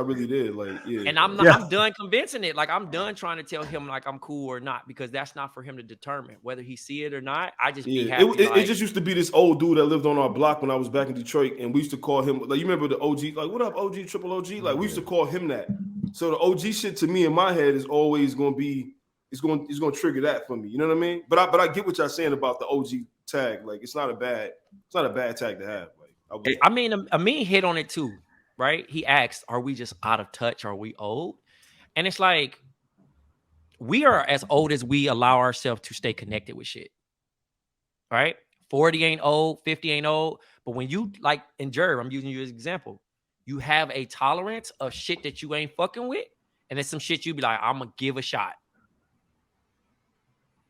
really there. Like And I'm not I'm done convincing it. Like I'm done trying to tell him like I'm cool or not, because that's not for him to determine whether he see it or not. I just be happy. It just used to be this old dude that lived on our block when I was back in Detroit, and we used to call him like, you remember the OG, like what up OG, triple OG? Like we used to call him that. So the OG shit to me in my head is always gonna be it's gonna trigger that for me. You know what I mean? But I get what y'all saying about the OG tag. Like it's not a bad tag to have. Like I mean, Amin hit on it too, right? He asked, "Are we just out of touch? Are we old?" And it's like we are as old as we allow ourselves to stay connected with shit. Right? 40 ain't old, 50 ain't old. But when you like in Jerv, I'm using you as an example. You have a tolerance of shit that you ain't fucking with, and there's some shit you be like, I'm gonna give a shot.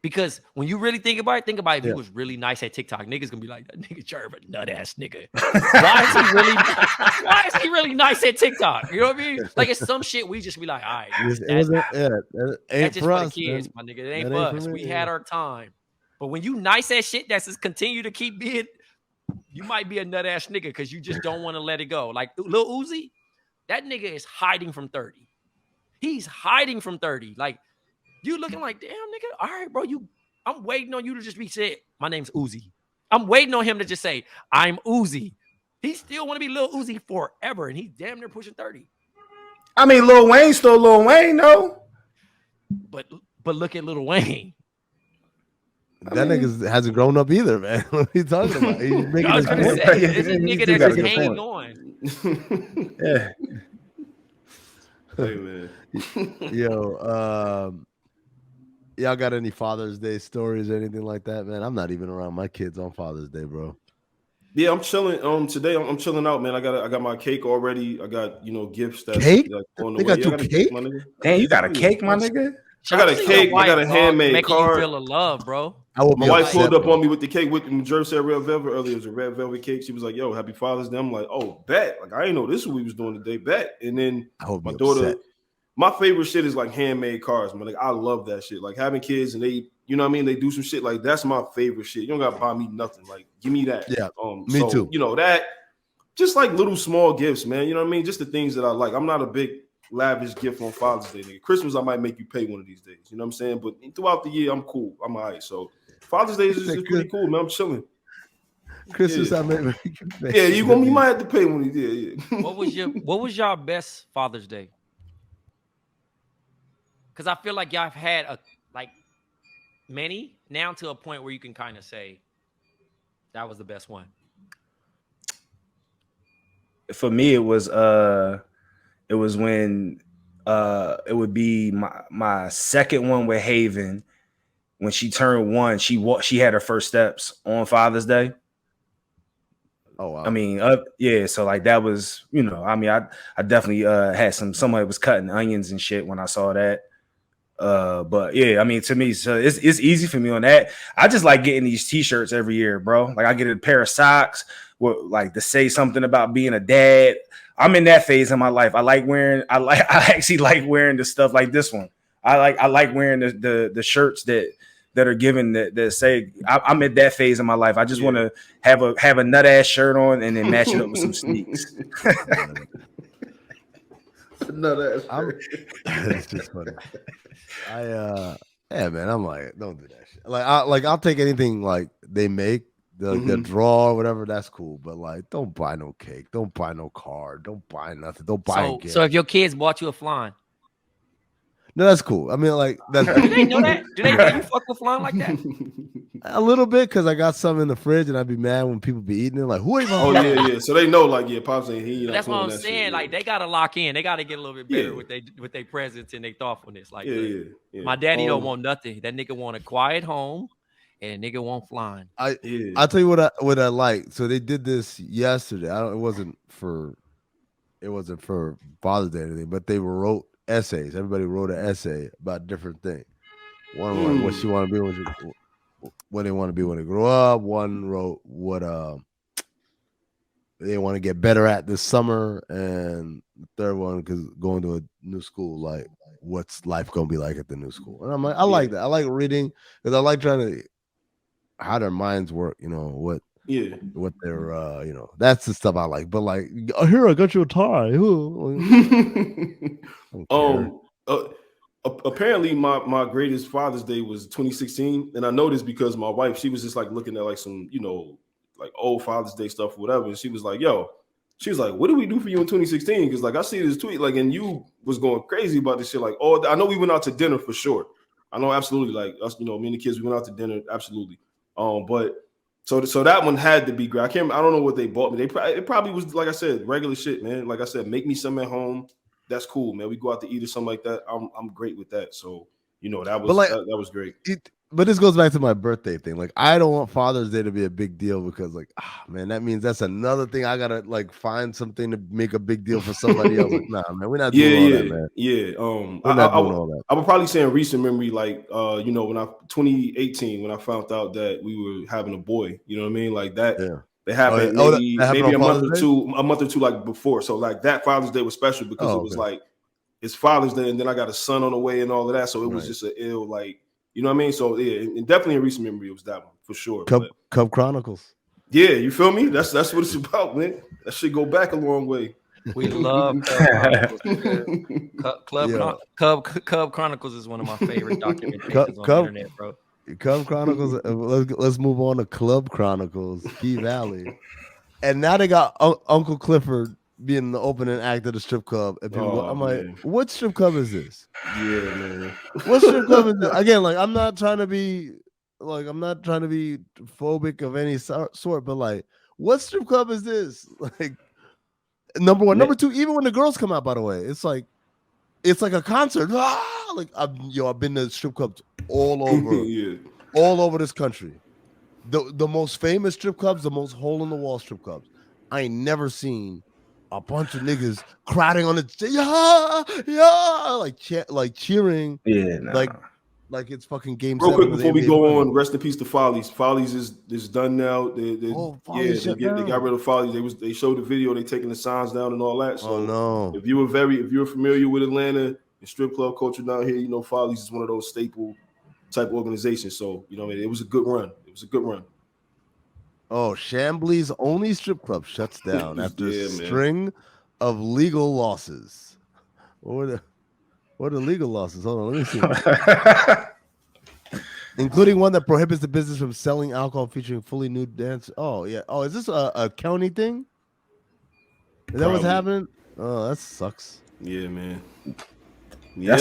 Because when you really think about it, if he was really nice at TikTok, niggas gonna be like, that nigga Jerv a nut ass nigga. Why is he really nice at TikTok? You know what I mean? Like it's some shit we just be like, all right, that's just for the kids, my nigga. It ain't for us. We had our time. But when you nice ass shit that's just continue to keep being, you might be a nut ass nigga because you just don't want to let it go. Like Lil Uzi, that nigga is hiding from 30. He's hiding from 30. Like you looking like, damn nigga, all right, bro. I'm waiting on you to just be said, my name's Uzi. I'm waiting on him to just say, I'm Uzi. He still want to be Lil Uzi forever, and he's damn near pushing 30. I mean, Lil Wayne's still Lil Wayne, no? But look at Lil Wayne. That nigga hasn't grown up either, man. What are you talking about? He's making I was gonna say, this is a nigga that's just hanging on. Yeah. Hey man. Yo, y'all got any Father's Day stories or anything like that, man? I'm not even around my kids on Father's Day, bro. Yeah, I'm chilling. Today I'm chilling out, man. I got my cake already. I got gifts that cake. Like, on the they way. got you cake, my nigga. Damn, you got a cake, my nigga. I got a cake. I got a handmade making card. You feel the love, bro. My wife pulled up on me with the cake. With Jerv said red velvet earlier. It was a red velvet cake. She was like, "Yo, happy Father's Day." I'm like, "Oh, bet." Like I didn't know this is what we was doing today. Bet. And then my daughter. Upset. My favorite shit is like handmade cards, man. Like I love that shit. Like having kids and they, you know what I mean? They do some shit like that's my favorite shit. You don't gotta buy me nothing. Like give me that. Yeah. Me too. You know that. Just like little small gifts, man. You know what I mean? Just the things that I like. I'm not a big lavish gift on Father's Day, nigga. Christmas, I might make you pay one of these days. You know what I'm saying? But throughout the year, I'm cool. I'm all right. So Father's Day is pretty cool, man. I'm chilling. Christmas, I may make you pay. Yeah, you might have to pay one of these. Yeah. What was y'all best Father's Day? Because I feel like y'all have had many now to a point where you can kind of say that was the best one. For me, it was when it would be my second one with Haven. When she turned 1, she had her first steps on Father's Day. Oh wow. I mean, yeah. So like that was, I mean, I definitely had somebody was cutting onions and shit when I saw that. But yeah, I mean, to me, so it's easy for me on that. I just like getting these t-shirts every year, bro. Like I get a pair of socks with like to say something about being a dad. I'm in that phase in my life. I actually like wearing the stuff like this one. I like wearing the shirts that are given that say I'm at that phase in my life. I just want to have a nut ass shirt on and then match it up with some sneaks. It's just funny. Yeah, man. I'm like, don't do that shit. Like I'll take anything like they make the draw or whatever. That's cool, but like, don't buy no cake. Don't buy no card. Don't buy nothing. Don't buy a gift. So if your kids bought you a flan. No, that's cool. I mean, like, that's do they know that? Do they know you fuck with flan like that? A little bit, because I got some in the fridge, and I'd be mad when people be eating it. Like, who ain't? Oh yeah. So they know, like, Pops ain't he. That's what I'm saying. Like, they gotta lock in. They gotta get a little bit better with their presence and their thoughtfulness. Like, my daddy don't want nothing. That nigga want a quiet home, and nigga want flying. I'll tell you what I like. So they did this yesterday. It wasn't for Father's Day or anything, but they wrote essays. Everybody wrote an essay about different things. One like what she want to be, what they want to be when they grow up. One wrote what they want to get better at this summer, and the third one because going to a new school, like what's life gonna be like at the new school. And I'm like, I like that. I like reading because I like trying to how their minds work. You know what they're that's the stuff I like. But like, oh, here I got you a tie. Apparently my greatest Father's Day was 2016, and I know this because my wife, she was just like looking at like some like old Father's Day stuff or whatever, and she was like, she was like, what did we do for you in 2016? Because like I see this tweet, like, and you was going crazy about this shit. Like, oh, I know we went out to dinner for sure. I know absolutely, like us, me and the kids, we went out to dinner, absolutely. But so that one had to be great. I don't know what they bought me. It probably was, like I said, regular shit, man. Like I said, make me something at home. That's cool, man. We go out to eat or something like that. I'm great with that. So that was that was great. But this goes back to my birthday thing. Like, I don't want Father's Day to be a big deal because, like, man, that means that's another thing I gotta like find something to make a big deal for somebody else. Like, nah, man, we're not doing all that, man. Yeah. We're not doing all that. I would probably say in recent memory, like, when 2018, when I found out that we were having a boy, you know what I mean, like that. Yeah. It happened maybe a month or two like before. So like that Father's Day was special because it was like it's Father's Day, and then I got a son on the way and all of that. So it was just an ill, like, you know what I mean? So yeah, and definitely in recent memory, it was that one for sure. Cub Chronicles. Yeah, you feel me? That's what it's about, man. That should go back a long way. We love Cub Chronicles. Cub Chronicles is one of my favorite documentaries on the internet, bro. Cub Chronicles. Let's move on to Club Chronicles, Key Valley, and now they got Uncle Clifford being the opening act of the strip club. And people I'm like, what strip club is this? Yeah, man. What strip club is this? Again, like, I'm not trying to be phobic of any sort, but like, what strip club is this? Like, number one, number two. Even when the girls come out, by the way, it's like a concert. Like, I've been to strip clubs all over, all over this country. The most famous strip clubs, the most hole in the wall strip clubs. I ain't never seen a bunch of niggas crowding on the like cheering, like it's fucking game. Real quick before we go on, rest in peace to Follies. Follies is done now. They got rid of Follies. They showed the video. They taking the signs down and all that. So if you were familiar with Atlanta and strip club culture down here, Follies is one of those staple type organizations. So it was a good run. Oh, Chambly's only strip club shuts down after a string of legal losses. What are the legal losses? Hold on, let me see. Including one that prohibits the business from selling alcohol featuring fully nude dance. Oh, yeah. Oh, is this a county thing? Is that what's happening? Oh, that sucks. Yeah, man. Yeah.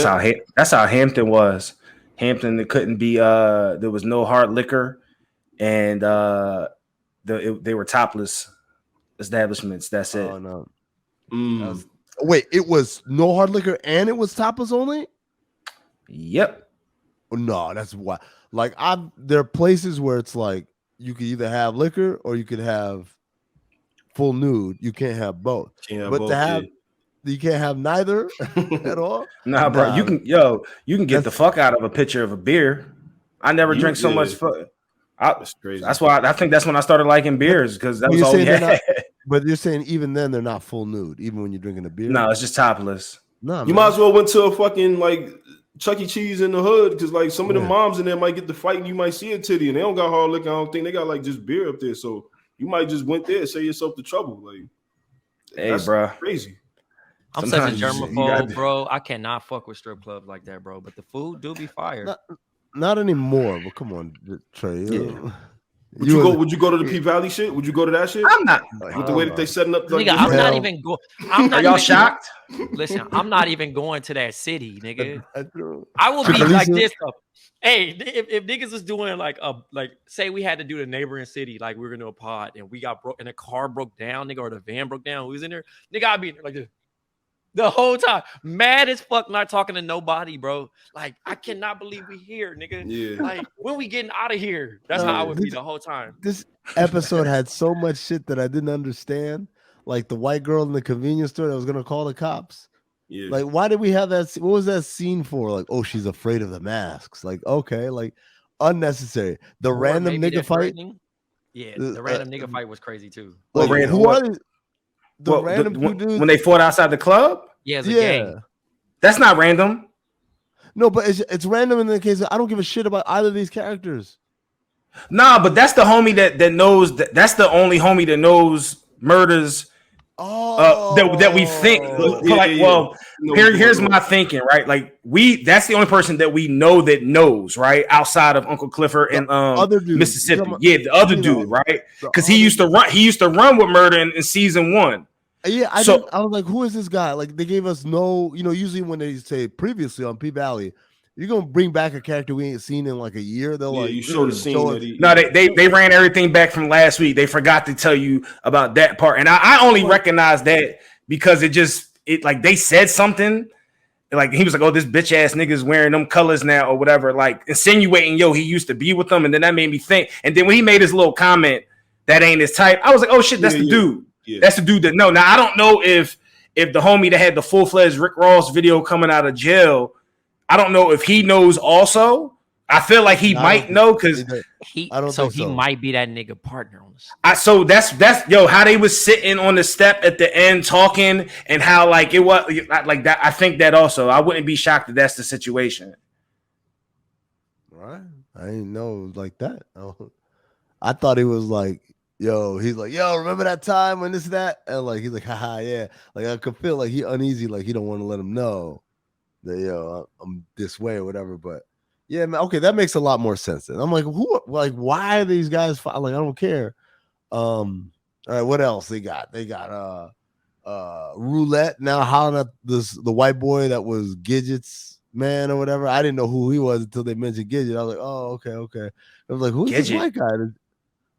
That's how Hampton was. Hampton, there couldn't be there was no hard liquor, and they were topless establishments. That's it. Oh no. Wait, it was no hard liquor and it was topless only? Yep. No, that's why. Like, there are places where it's like you could either have liquor or you could have full nude. You can't have both. You can't have neither at all. Nah, bro. You can get the fuck out of a pitcher of a beer. I never drank so much. That's crazy. That's why I think that's when I started liking beers, because that was all we had. But you're saying even then they're not full nude, even when you're drinking a beer? No, it's just topless. No, you might as well went to a fucking like Chuck E. Cheese in the hood, because like some of the moms in there might get the fight and you might see a titty and they don't got hard liquor. I don't think they got like just beer up there. So you might just went there and save yourself the trouble. Like, hey, bro, crazy. I'm such a germaphobe, bro. I cannot fuck with strip clubs like that, bro. But the food do be fire. Not anymore. But come on, Trey. Yeah. Would you go to the P Valley shit? Would you go to that shit? I'm not. With the way that they setting up. Nigga, I'm not even going. Are y'all shocked? Listen, I'm not even going to that city, nigga. I will be like this. Hey, if niggas was doing like say we had to do the neighboring city, like we were gonna do a pod and we got broke and the car broke down, nigga, or the van broke down. Who's in there? Nigga, I'd be in there like this the whole time, mad as fuck, not talking to nobody, bro. Like, I cannot believe we here, nigga. Yeah. Like, when we getting out of here? That's how I would be the whole time. This episode had so much shit that I didn't understand. Like the white girl in the convenience store that was gonna call the cops. Yeah. Like, why did we have that? What was that scene for? Like, oh, she's afraid of the masks. Like, okay, like, unnecessary. The Or random maybe nigga fight. Yeah, the random nigga fight was crazy too. Like, who are the random two dudes when they fought outside the club? Yeah, it's a gang. That's not random. No, but it's random in the case of I don't give a shit about either of these characters. Nah, but that's the homie that knows that's the only homie that knows murders. That we think here's my thinking, right? Like that's the only person that we know that knows, right? Outside of Uncle Clifford and other dude, Mississippi. The other dude, right? Because he used to run with murder in season 1. Yeah, I was like, who is this guy? Like they gave us no, usually when they say previously on P Valley, you're gonna bring back a character we ain't seen in like a year. They're like, you show the scene. No, they ran everything back from last week. They forgot to tell you about that part, and I only recognize that because it like they said something, like he was like, "Oh, this bitch ass nigga's wearing them colors now or whatever," like insinuating, "Yo, he used to be with them," and then that made me think. And then when he made his little comment, "That ain't his type," I was like, "Oh shit, that's the dude. Yeah. That's the dude that know." Now I don't know if the homie that had the full-fledged Rick Ross video coming out of jail. I don't know if he knows also. I feel like he might know because he might be that nigga partner on this. So that's how they was sitting on the step at the end talking and how like it was like that. I think that also I wouldn't be shocked that that's the situation. Right? I didn't know it was like that. I thought he was like, he's like, remember that time when this that? And like he's like, haha, yeah. Like I could feel like he uneasy, like he don't want to let him know that I'm this way or whatever. But yeah, man, okay, that makes a lot more sense then. I'm like, why are these guys like I don't care. All right, what else they got? They got Roulette now hollering at the white boy that was Gidget's man or whatever. I didn't know who he was until they mentioned Gidget. I was like, oh, okay. I was like, who's this white guy?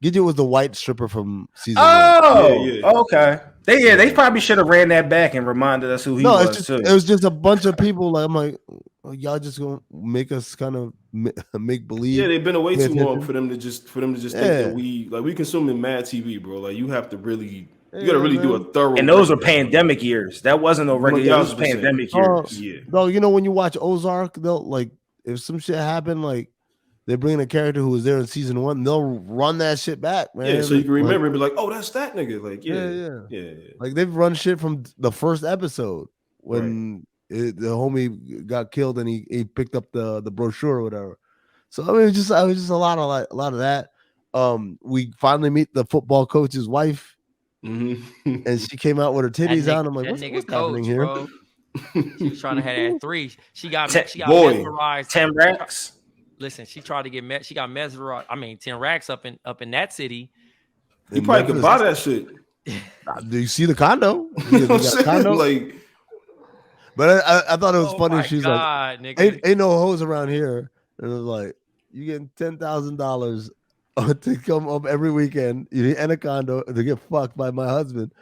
Gidget was the white stripper from season 1. Okay. They probably should have ran that back and reminded us who he was too. It was just a bunch of people. Like I'm like, y'all just gonna make us kind of make believe. Yeah, they've been away too long for them to just think that we consuming mad TV, bro. Like you have to really, you gotta really do a thorough. And those are pandemic years. That wasn't no regular. Those pandemic years. Yeah. No, when you watch Ozark, they'll like if some shit happened, like. They bring in a character who was there in season 1. They'll run that shit back, man. Yeah, so you can remember and be like, "Oh, that's that nigga." Like, yeah. Like they've run shit from the first episode when the homie got killed and he picked up the brochure or whatever. So I mean, it was just a lot of that. We finally meet the football coach's wife, and she came out with her titties out. I'm like, what's happening here? Bro. She was trying to have that 3. She got mesmerized. 10 racks. Listen, she tried to get she got mesmerized. I mean, 10 racks up in that city. You probably could buy that shit. Do you see the condo? Like, but I thought it was funny. She's like, ain't no hoes around here. And it was like, you getting $10,000 to come up every weekend in a condo to get fucked by my husband.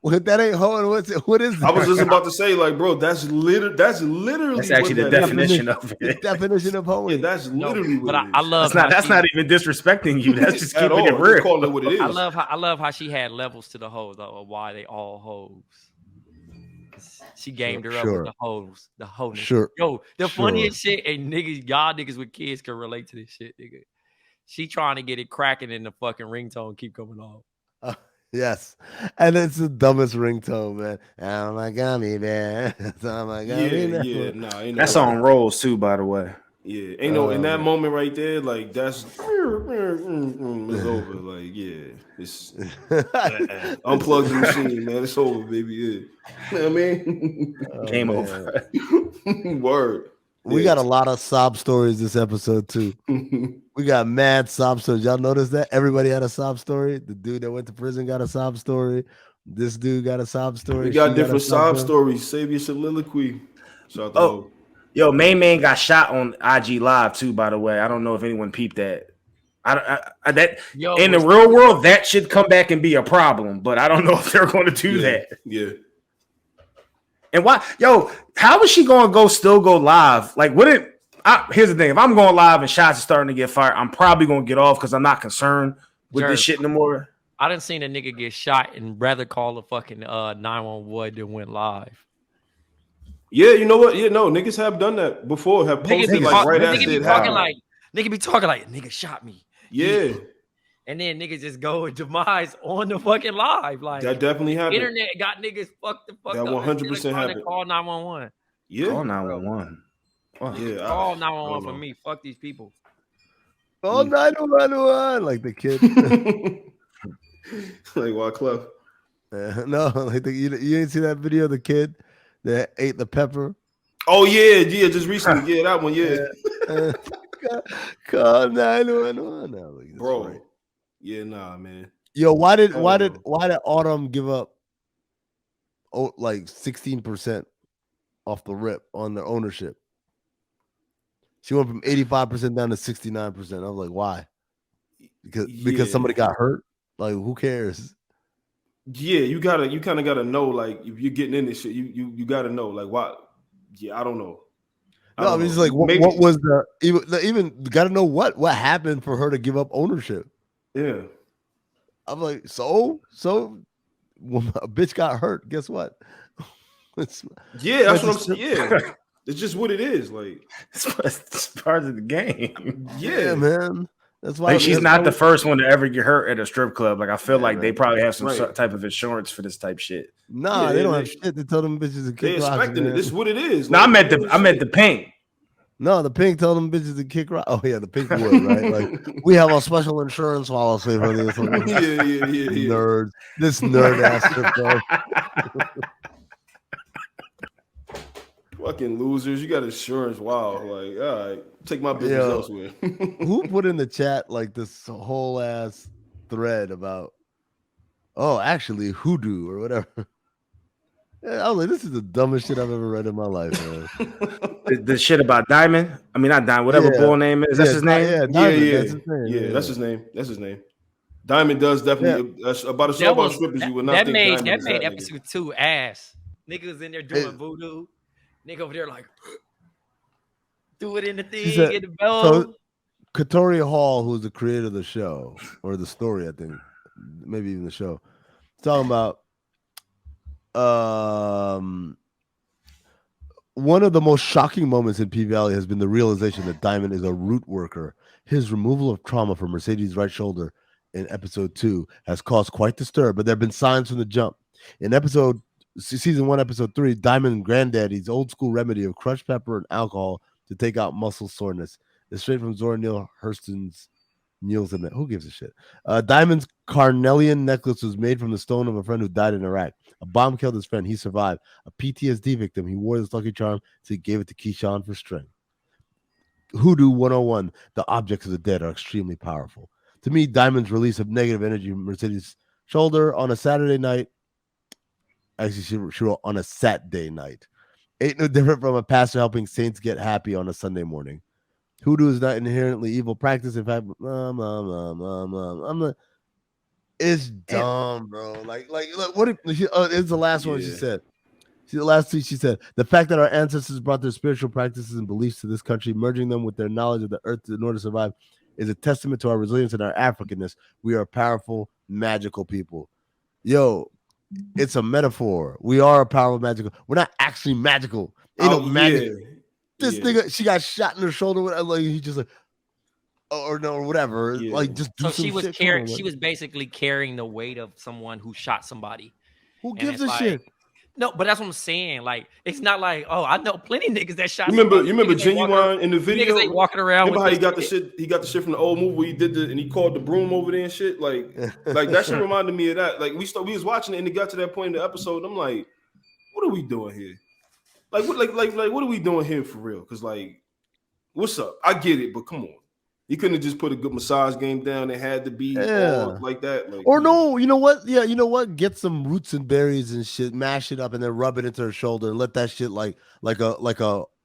Well, that ain't hoeing. What is that? I was just about to say, like, bro, that's literally actually the definition of it. The definition of hoeing. Yeah, that's literally what I love that's not even disrespecting you. That's just keeping it real. Call it what it is. I love how she had levels to the hoes, though, of why they all hoes. She gamed her up with the hoes. The hoes. Sure. Yo, the funniest shit, and y'all niggas with kids can relate to this shit, nigga. She trying to get it cracking in the fucking ringtone keep coming off. Yes, and it's the dumbest ringtone, man. Oh my god, me man. Oh my god, ain't that song rolls too, by the way. Yeah, ain't no in that moment right there, like that's it's over. Like, it's unplug the machine, man. It's over, baby. Yeah. You know what I mean? Game over. Word. We got a lot of sob stories this episode too. We got mad sob stories. Y'all notice that? Everybody had a sob story. The dude that went to prison got a sob story. This dude got a sob story. We got different sob stories. Save your soliloquy. Yo, Main Man got shot on IG Live too, by the way. I don't know if anyone peeped that. In the real world, that should come back and be a problem, but I don't know if they're going to do that. Yeah. And why, how is she going to still go live? Like, here's the thing. If I'm going live and shots are starting to get fired, I'm probably going to get off because I'm not concerned with this shit no more. I done seen a nigga get shot and rather call the fucking 911 than went live. Yeah, you know what? Yeah, no, niggas have done that before. Have posted right after it happened. Nigga be talking like nigga shot me. Yeah. And then niggas just go and demise on the fucking live. Like that definitely happened. Internet got niggas fucked the fuck that up. That 100% happened. Call 911. Yeah. Call 911. Yeah. Call 911 for me. Fuck these people. Call 911 like the kid. Like Wyclef. No, like you ain't see that video of the kid that ate the pepper. Oh yeah, just recently. Yeah, that one. Yeah. Call 911. Bro. Right. Yeah, nah, man. Yo, why did Autumn give up like 16% off the rip on the ownership? She went from 85% down to 69%. I was like, why? Because somebody got hurt. Like, who cares? Yeah, you kind of gotta know, like, if you're getting in this shit, you gotta know, like, why? Yeah, I don't know. No, I mean, it's like, what was even gotta know what happened for her to give up ownership? Yeah, I'm like, so when a bitch got hurt, guess what? That's what I'm saying. Yeah, it's just what it is. Like, it's part of the game. Yeah, man. That's why she's not the first one to ever get hurt at a strip club. Like, I feel like they probably have some type of insurance for this type shit. Nah, they don't have shit. They told them bitches to kick rocks. They expecting it. This is what it is. No, I meant the pink. No, the pink told them bitches to kick rocks. Oh yeah, the pink would, right? Like, we have a special insurance policy for this. Yeah. Nerd. This nerd ass strip club. Fucking losers. You got insurance. Wow. Like, all right. Take my business elsewhere. Who put in the chat like this whole ass thread about, actually hoodoo or whatever? I was like, this is the dumbest shit I've ever read in my life, man. the shit about Diamond? I mean, not Diamond, whatever bull name is. That's his name? Yeah, Diamond, that's his name. That's his name. Diamond does definitely about a show about strippers. You would not think that made episode 2 ass. Niggas in there doing voodoo. Nigga over there like do it in the thing, get the bell. So Katori Hall, who's the creator of the show or the story, I think, maybe even the show, talking about one of the most shocking moments in P Valley has been the realization that Diamond is a root worker. His removal of trauma from Mercedes' right shoulder in episode 2 has caused quite the stir, but there have been signs from the jump. In season 1, episode 3, Diamond and Granddaddy's old school remedy of crushed pepper and alcohol to take out muscle soreness is straight from Zora Neale Hurston's Nielsen. Who gives a shit? Diamond's carnelian necklace was made from the stone of a friend who died in Iraq. A bomb killed his friend. He survived. A PTSD victim. He wore this lucky charm, so he gave it to Keyshawn for strength. Hoodoo 101. The objects of the dead are extremely powerful. To me, Diamond's release of negative energy from Mercedes' shoulder on a Saturday night. Actually, she wrote on a Saturday night. Ain't no different from a pastor helping saints get happy on a Sunday morning. Hoodoo is not inherently evil practice. In fact, it's dumb, bro. Like, look, what? It's the last one she said. The last tweet she said, the fact that our ancestors brought their spiritual practices and beliefs to this country, merging them with their knowledge of the earth in order to survive, is a testament to our resilience and our Africanness. We are a powerful, magical people. Yo, it's a metaphor. We are a powerful, magical. We're not actually magical. Ain't no magic. This nigga, she got shot in her shoulder. Like, he just like, or whatever. Like, just do some shit. She was basically carrying the weight of someone who shot somebody. Who gives a shit? No, but that's what I'm saying. Like, it's not like, I know plenty of niggas that shot. You remember Genuine in the video? Niggas ain't walking around. Remember how he got the shit? He got the shit from the old movie where he did and he called the broom over there and shit. Like that shit reminded me of that. Like we was watching it and it got to that point in the episode. I'm like, what are we doing here? Like what? Like what are we doing here for real? Because like, what's up? I get it, but come on. You couldn't have just put a good massage game down. It had to be all like that. Like, or no, you know what? Yeah, you know what? Get some roots and berries and shit, mash it up, and then rub it into her shoulder and let that shit let it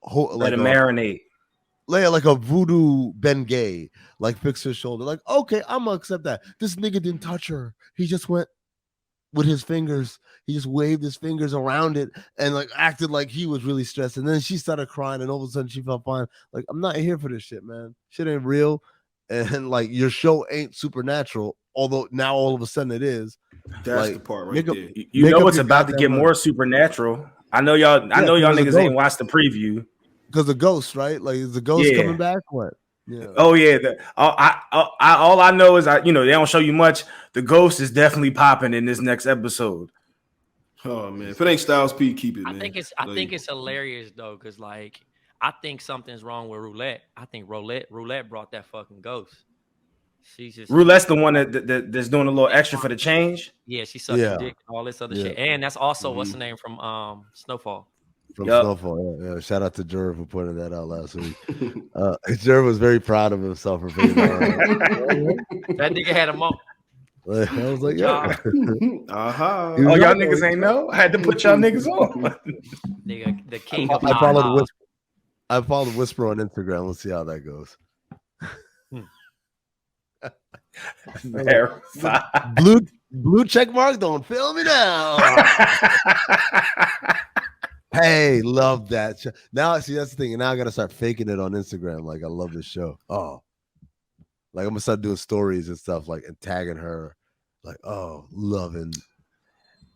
marinate. Like a voodoo Bengay, like fix her shoulder. Like, okay, I'm gonna accept that. This nigga didn't touch her. He just went with his fingers. He just waved his fingers around it and like acted like he was really stressed. And then she started crying, and all of a sudden she felt fine. Like, I'm not here for this shit, man. Shit ain't real. And like, your show ain't supernatural, although now all of a sudden it is. That's the part right there. You know it's about to get more supernatural. I know y'all niggas ain't watched the preview. Because the ghost, right? Like, is the ghost coming back? What? Yeah. Oh yeah. All I know is they don't show you much. The ghost is definitely popping in this next episode. Oh man, if it ain't Styles P, keep it, man. I think it's hilarious though, because like I think something's wrong with Roulette. I think Roulette brought that fucking ghost. She's just Roulette's the one that's doing a little extra for the change. Yeah, she sucks dick and all this other shit. And that's also what's the name from Snowfall. Snowfall. Yeah. Shout out to Jerv for pointing that out last week. Jerv was very proud of himself for being that nigga had a moment. I was like, yeah. Uh-huh. Oh, y'all niggas ain't know? I had to put y'all niggas on. Nigga, the king of I followed Whisper on Instagram. Let's see how that goes. Blue check mark, don't fail me now. Hey, love that. Now, see, that's the thing. And now I got to start faking it on Instagram. Like, I love this show. Oh, like I'm going to start doing stories and stuff, like, and tagging her. Like, oh, loving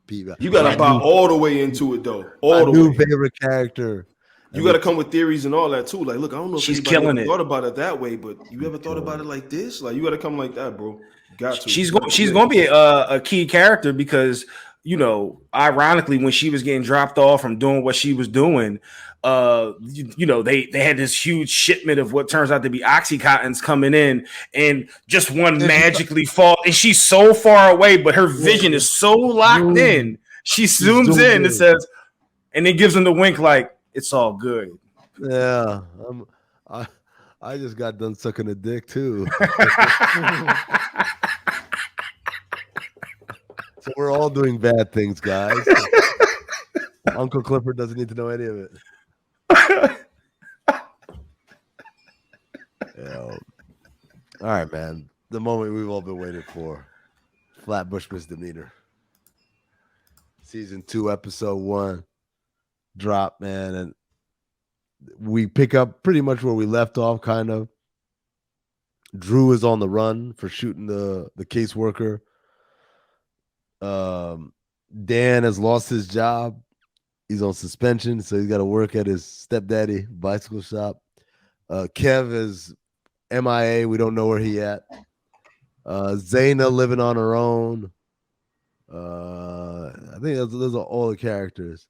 people. You got to buy all the way into it, though. All the way. Favorite character. You got to come with theories and all that, too. Like, look, I don't know if she's killing it. Thought about it that way, but you ever thought about it like this? Like, you got to come like that, bro. Got to. She's going to be a key character because, ironically, when she was getting dropped off from doing what she was doing, they had this huge shipment of what turns out to be Oxycontins coming in, and just one magically fall, and she's so far away, but her vision is so locked in. She zooms in and says, and it gives him the wink, like it's all good. Yeah, I just got done sucking a dick too. So we're all doing bad things, guys. Uncle Clifford doesn't need to know any of it. All right, man. The moment we've all been waiting for. Flatbush Misdemeanor. Season 2, episode 1. Drop, man. And we pick up pretty much where we left off, kind of. Drew is on the run for shooting the caseworker. Dan has lost his job. He's on suspension, so he's got to work at his stepdaddy bicycle shop. Kev is MIA. We don't know where he at. Zaina living on her own. I think those are all the characters.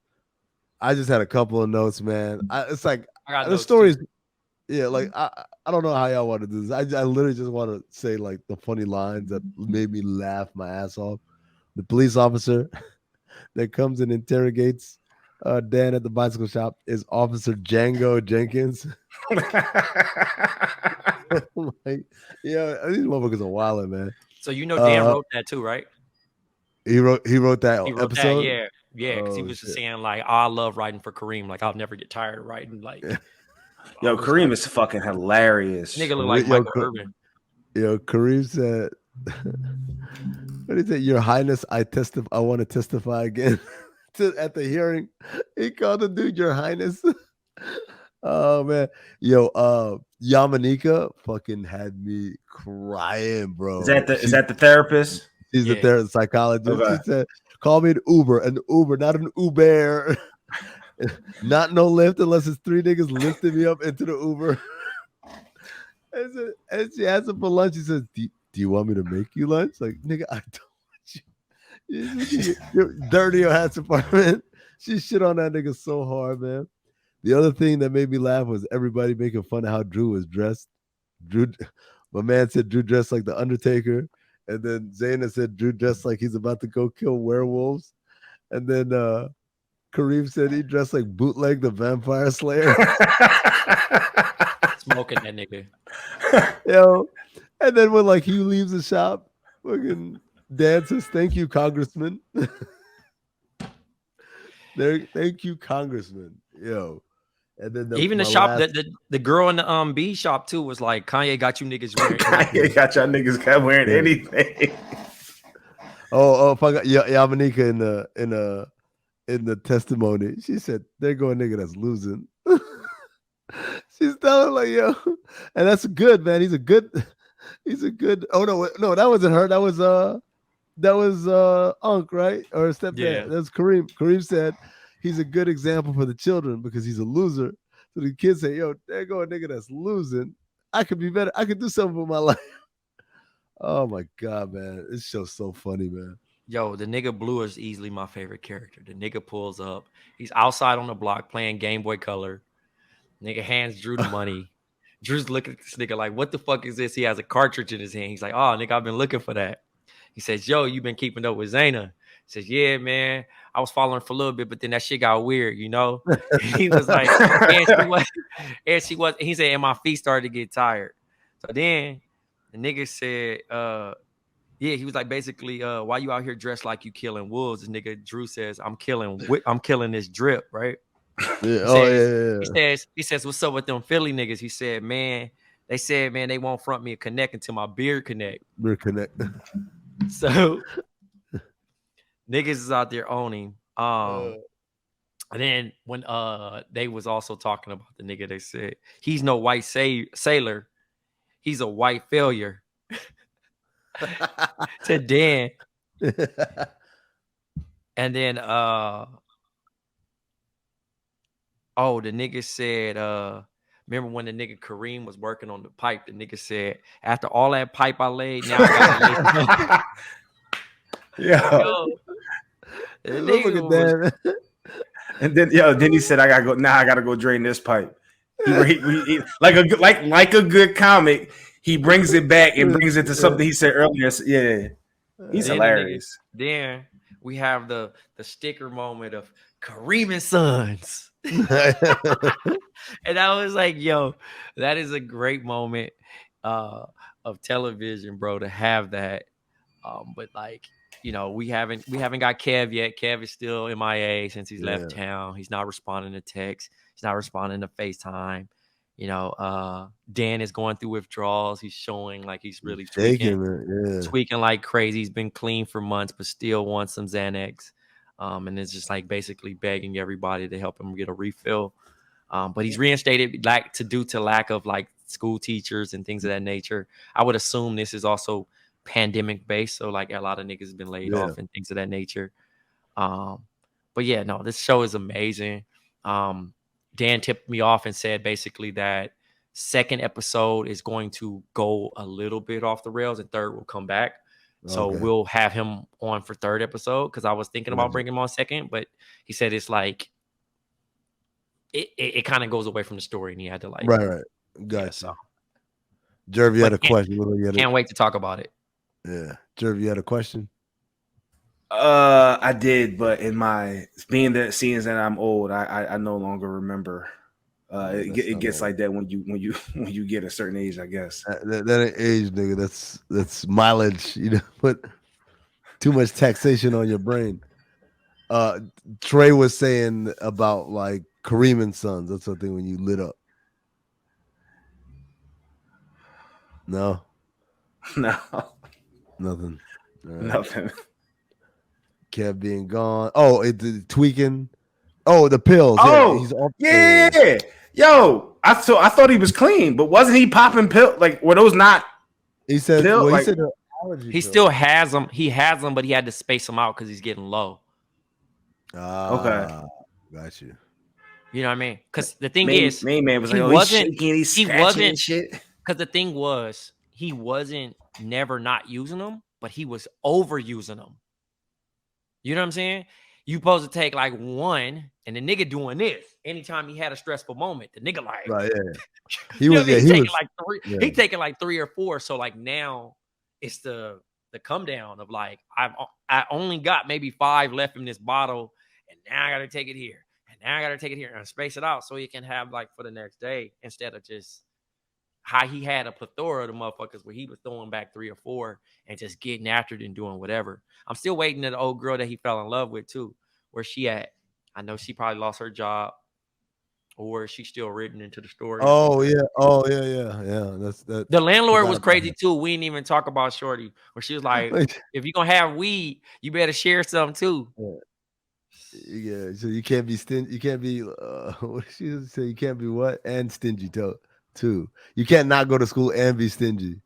I just had a couple of notes, man. It's like the stories. Yeah, like I don't know how y'all want to do this. I literally just want to say like the funny lines that made me laugh my ass off. The police officer that comes and interrogates Dan at the bicycle shop is Officer Django Jenkins. Like, yeah, these motherfuckers are wilding, man. So Dan wrote that too, right? He wrote that episode. That, yeah, because he was just saying like, I love writing for Kareem. Like, I'll never get tired of writing. Like, yo, Kareem is fucking hilarious. Nigga look like Michael Irvin. Yo, Kareem said, "What is it, Your Highness? I want to testify again." At the hearing, he called the dude Your Highness. Oh man, yo, Yamanika fucking had me crying, bro. Is that the therapist? She's the therapist, psychologist. Okay. She said, "Call me an Uber, not an Uber, not no lift unless it's 3 niggas lifting me up into the Uber." And she asked him for lunch. She says, "Do you want me to make you lunch?" Like, nigga, I don't want you. You're dirty your hat's apartment. She shit on that nigga so hard, man. The other thing that made me laugh was everybody making fun of how Drew was dressed. My man said Drew dressed like the Undertaker. And then Zaina said Drew dressed like he's about to go kill werewolves. And then Kareem said he dressed like Bootleg the Vampire Slayer. Smoking that nigga. Yo. And then when like he leaves the shop, fucking Dan says, "Thank you, Congressman." Thank you, Congressman. Yo. And then even the shop the girl in the B shop too was like, Kanye got you niggas wearing Kanye got y'all niggas wearing anything. Oh, if I got Yamanika in the testimony, she said, "There go a nigga that's losing." She's telling like, yo, and that's good, man. He's a good. Oh no, that wasn't her. That was Unc, right? Or stepdad. Yeah. That's Kareem. Kareem said he's a good example for the children because he's a loser. So the kids say, "Yo, there go a nigga that's losing." I could be better. I could do something with my life. Oh my God, man. This show's so funny, man. Yo, the nigga Blue is easily my favorite character. The nigga pulls up. He's outside on the block playing Game Boy Color. Nigga hands Drew the money. Drew's looking at this nigga like, what the fuck is this? He has a cartridge in his hand. He's like, oh, nigga, I've been looking for that. He says, yo, you been keeping up with Zayna? He says, yeah, man. I was following for a little bit, but then that shit got weird, you know? He was like, and she was, he said, and my feet started to get tired. So then the nigga said, yeah, he was like, basically, why you out here dressed like you killing wolves? This nigga Drew says, I'm killing this drip, right? Yeah. He says, what's up with them Philly niggas? He said, man, they won't front me a connect until my beard connect. Beard connect. So niggas is out there owning. And then when they was also talking about the nigga, they said he's no white sailor, he's a white failure. To Dan. And then the nigga said, remember when the nigga Kareem was working on the pipe, the nigga said, after all that pipe I laid, now I gotta Look at that. And then he said, I gotta go drain this pipe. He like a good comic, he brings it back and brings it to something he said earlier. Yeah. He's hilarious. Then we have the sticker moment of Kareem and Sons. And I was like, yo, that is a great moment of television, bro, to have that. But like, you know, we haven't got Kev yet. Kev is still MIA since he's left town. He's not responding to text. He's not responding to FaceTime. You know, Dan is going through withdrawals. He's showing like he's really tweaking like crazy. He's been clean for months, but still wants some Xanax. And it's just like basically begging everybody to help him get a refill. But he's reinstated due to lack of like school teachers and things of that nature. I would assume this is also pandemic based. So like a lot of niggas have been laid off and things of that nature. But yeah, no, this show is amazing. Dan tipped me off and said basically that second episode is going to go a little bit off the rails and third will come back. So we'll have him on for third episode because I was thinking about bringing him on second, but he said it's like it kind of goes away from the story and he had to like right. Gotcha. So. Jerv, you had a question. Can't wait to talk about it. Yeah. Jerv, you had a question? I did, but in my being that seeing that I'm old, I no longer remember. It gets like that when you get a certain age, I guess. That ain't age, nigga. That's mileage. You know, put too much taxation on your brain. Trey was saying about like Kareem and Sons. That's something when you lit up. No, nothing. Nothing. Kev being gone. Oh, the tweaking. Oh, the pills. Oh, he's off. Yeah. Yo, I thought he was clean, but wasn't he popping pills? Like, were those not? He said. Pill? Well, like, he said he still has them. He has them, but he had to space them out because he's getting low. Okay, got you. You know what I mean? Because the thing is, main man was like, he wasn't shit. Because the thing was, he wasn't never not using them, but he was overusing them. You know what I'm saying? You supposed to take like one, and the nigga doing this anytime he had a stressful moment. The nigga like, right, yeah. He was taking like three. Yeah. He taking like 3 or 4. So like now it's the come down of like I only got maybe 5 left in this bottle, and now I got to take it here, and now I got to take it here and space it out so you can have like for the next day instead of just how he had a plethora of the motherfuckers where he was throwing back 3 or 4 and just getting after it and doing whatever. I'm still waiting on the old girl that he fell in love with too. Where's she at? I know she probably lost her job, or is she still written into the story? Oh yeah. That's that. The landlord was crazy too. We didn't even talk about Shorty, where she was like, "If you're gonna have weed, you better share some too." Yeah. So you can't be stingy. You can't be. What did she say? You can't be what and stingy too. You can't not go to school and be stingy.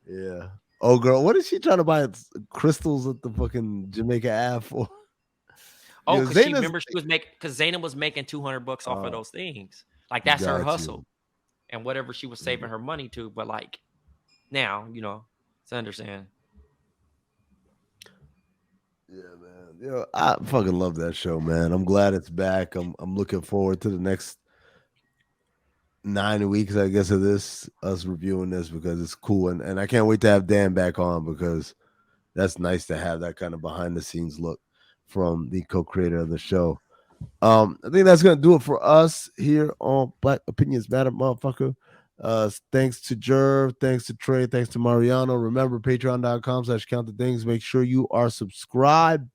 Yeah. Oh girl, what is she trying to buy crystals at the fucking Jamaica Ave for? Oh, because she remember she was making because Zaynab was making $200 off of those things. Like that's her hustle. and whatever she was saving her money to. But like now, you know, it's understand. Yeah, man. Yo, I fucking love that show, man. I'm glad it's back. I'm looking forward to the next 9 weeks, I guess, of us reviewing this because it's cool, and I can't wait to have Dan back on because that's nice to have that kind of behind the scenes look from the co-creator of the show. I think that's gonna do it for us here on Black Opinions Matter, motherfucker. Thanks to Jerv, thanks to Trey, thanks to Mariano. Remember, patreon.com/count the things. Make sure you are subscribed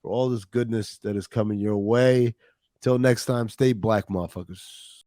for all this goodness that is coming your way. Till next time, stay black, motherfuckers.